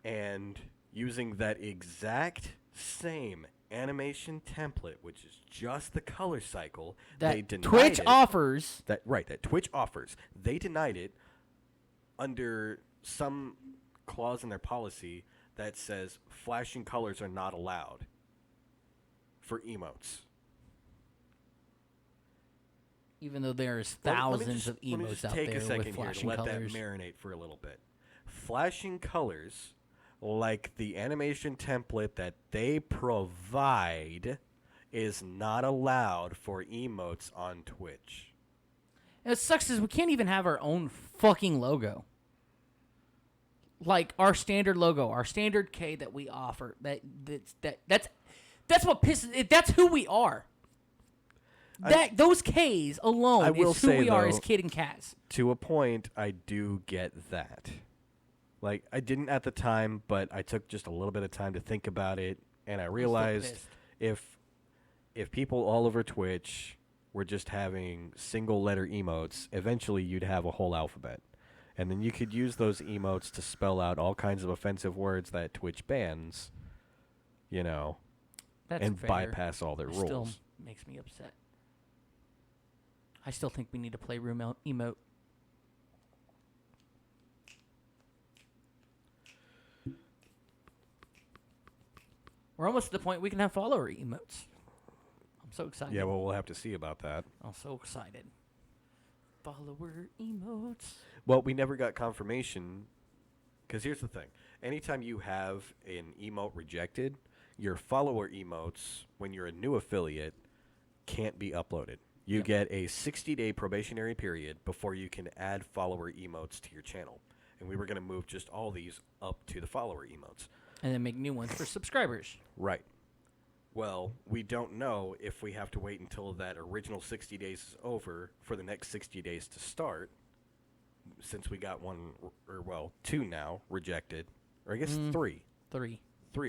And using that exact same animation template, which is just the color cycle, they That denied Twitch it. offers. That Twitch offers. They denied it under some clause in their policy that says flashing colors are not allowed for emotes. Even though there's Let me thousands just- of let me emotes just out take there a with second here to flashing let colors. that marinate for a little bit. Flashing colors, like the animation template that they provide, is not allowed for emotes on Twitch. And it sucks is we can't even have our own fucking logo. Like our standard logo, our standard K that we offer. That's what pisses it. That's who we are. Those K's alone I will is who say, we are as though, Kid and Kaz. To a point, I do get that. Like, I didn't at the time, but I took just a little bit of time to think about it, and I realized pissed. if people all over Twitch were just having single-letter emotes, eventually you'd have a whole alphabet. And then you could use those emotes to spell out all kinds of offensive words that Twitch bans, you know, That's and fair. bypass all their It rules. Still makes me upset. I still think we need to play room emote. We're almost to the point we can have follower emotes. I'm so excited. Yeah, well, we'll have to see about that. I'm so excited. Follower emotes. Well, we never got confirmation, because here's the thing. Anytime you have an emote rejected, your follower emotes, when you're a new affiliate, can't be uploaded. You Yep. get a 60-day probationary period before you can add follower emotes to your channel. And we were going to move just all these up to the follower emotes. And then make new ones for subscribers. Right. Well, we don't know if we have to wait until that original 60 days is over for the next 60 days to start, since we got one, or well, two now rejected, or I guess three. Three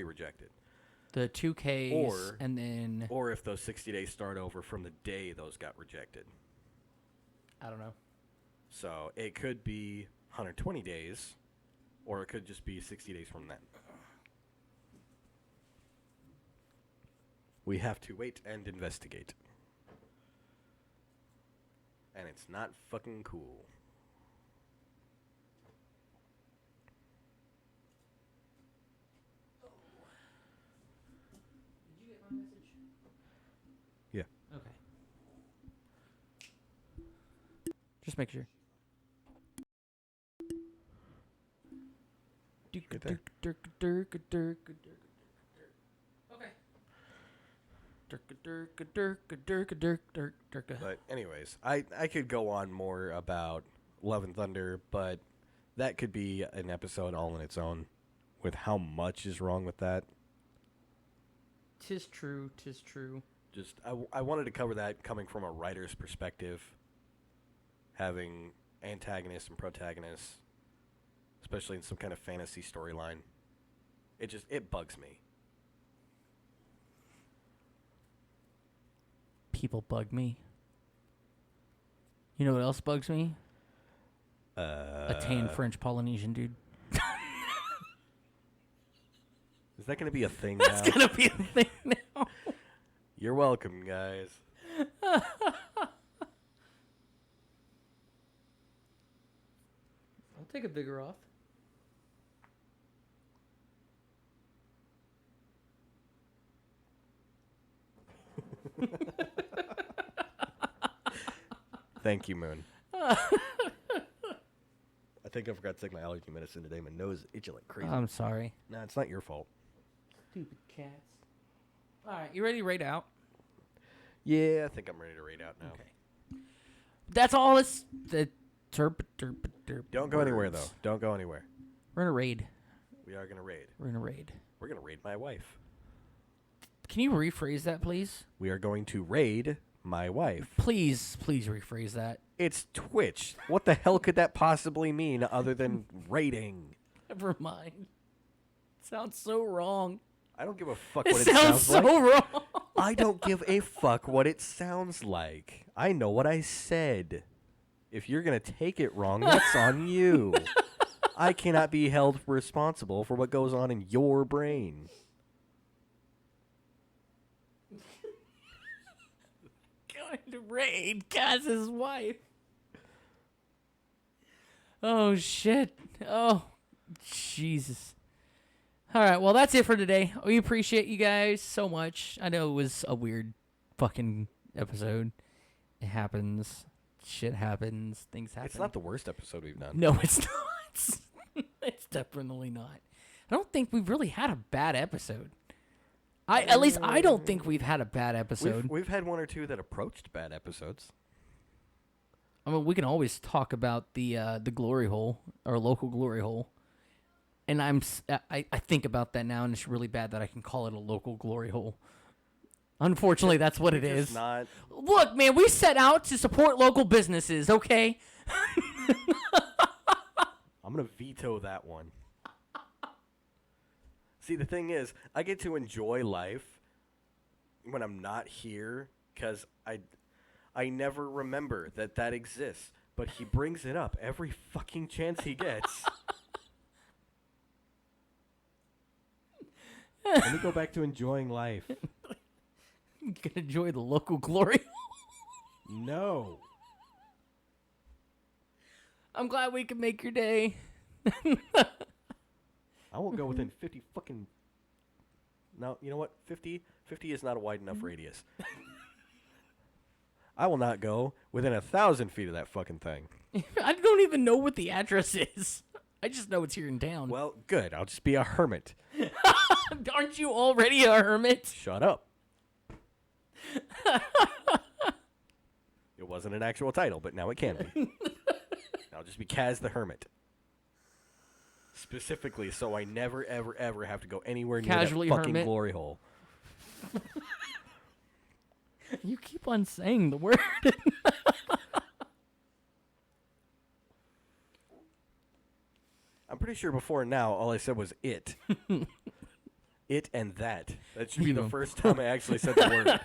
rejected. The 2Ks and then Or if those 60 days start over from the day those got rejected. I don't know. So it could be 120 days, or it could just be 60 days from then. We have to wait and investigate. And it's not fucking cool. Did you get my message? Yeah. Okay. Just make sure. Right there. Okay. But anyways, I could go on more about Love and Thunder, but that could be an episode all on its own with how much is wrong with that. Tis true. Tis true. Just I wanted to cover that coming from a writer's perspective, having antagonists and protagonists, especially in some kind of fantasy storyline. It bugs me. People bug me. You know what else bugs me? A tan French Polynesian dude. Is that going to be a thing That's now? gonna be a thing now. You're welcome, guys. I'll take a bigger off. Thank you, Moon. I think I forgot to take my allergy medicine today. My nose is itching like crazy. I'm sorry. Nah, it's not your fault. Stupid cats. All right, you ready to rate out? Yeah, I think I'm ready to rate out now. Okay. That's all. It's the Don't go anywhere, though. Don't go anywhere. We're in a raid. We are going to raid. We're in a raid. We're going to raid my wife. Can you rephrase that, please? We are going to raid my wife. Please rephrase that. It's Twitch. What the hell could that possibly mean other than raiding? Never mind. Sounds so wrong. I don't give a fuck It what it sounds sounds so like. wrong. I don't give a fuck what it sounds like. I know what I said. If you're going to take it wrong, that's on you. I cannot be held responsible for what goes on in your brain. Going to raid Kaz's wife. Oh, shit. Oh, Jesus. All right, well, that's it for today. We appreciate you guys so much. I know it was a weird fucking episode. It happens. Shit happens. Things happen. It's not the worst episode we've done. No, it's not. It's definitely not. I don't think we've really had a bad episode. At least I don't think we've had a bad episode. We've had one or two that approached bad episodes. I mean, we can always talk about the glory hole, our local glory hole. And I think about that now, and it's really bad that I can call it a local glory hole. Unfortunately, that's what it It's is. not. Look, man, we set out to support local businesses, okay? I'm gonna veto that one. See, the thing is, I get to enjoy life when I'm not here because I never remember that exists. But he brings it up every fucking chance he gets. Let me go back to enjoying life. You can enjoy the local glory. No. I'm glad we can make your day. I won't go within 50 fucking... No, you know what? 50 is not a wide enough radius. I will not go within 1,000 feet of that fucking thing. I don't even know what the address is. I just know it's here in town. Well, good. I'll just be a hermit. Aren't you already a hermit? Shut up. It wasn't an actual title, but now it can be. I'll just be Kaz the Hermit. Specifically, so I never, ever, ever have to go anywhere near Casually that fucking hermit. glory hole. You keep on saying the word. I'm pretty sure before now, all I said was it. It and that. That should be the You- first time I actually said the word.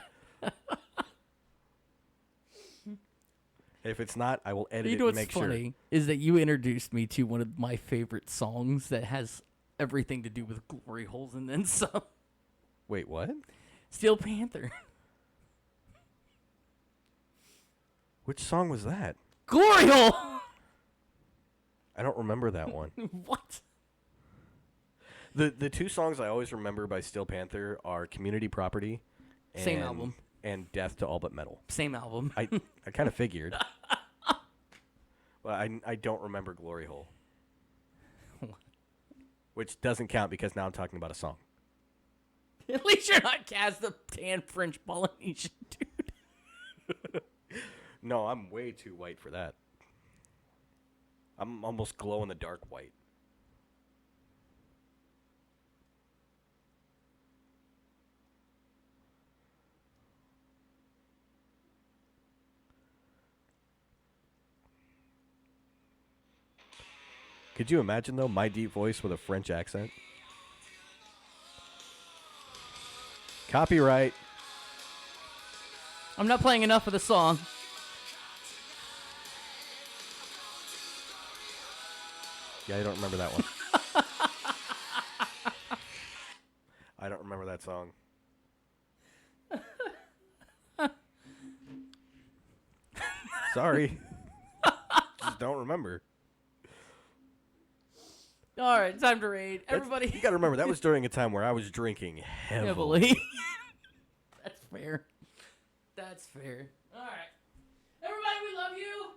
If it's not, I will edit You it know and what's make funny is that you introduced me to one of my favorite songs that has everything to do with glory holes and then some. sure. Wait, what? Steel Panther. Which song was that? Glory hole! I don't remember that one. What? The two songs I always remember by Steel Panther are Community Property and, Same album. and Death to All But Metal. Same album. I kind of figured. Well, I don't remember Glory Hole. Which doesn't count because now I'm talking about a song. At least you're not Kaz the tan French Polynesian dude. No, I'm way too white for that. I'm almost glow in the dark white. Could you imagine, though, my deep voice with a French accent? Copyright. I'm not playing enough of the song. Yeah, I don't remember that one. I don't remember that song. Sorry. Just don't remember. All right, time to raid. That's- Everybody You gotta remember, that was during a time where I was drinking heavily. heavily. That's fair. That's fair. All right. Everybody, we love you.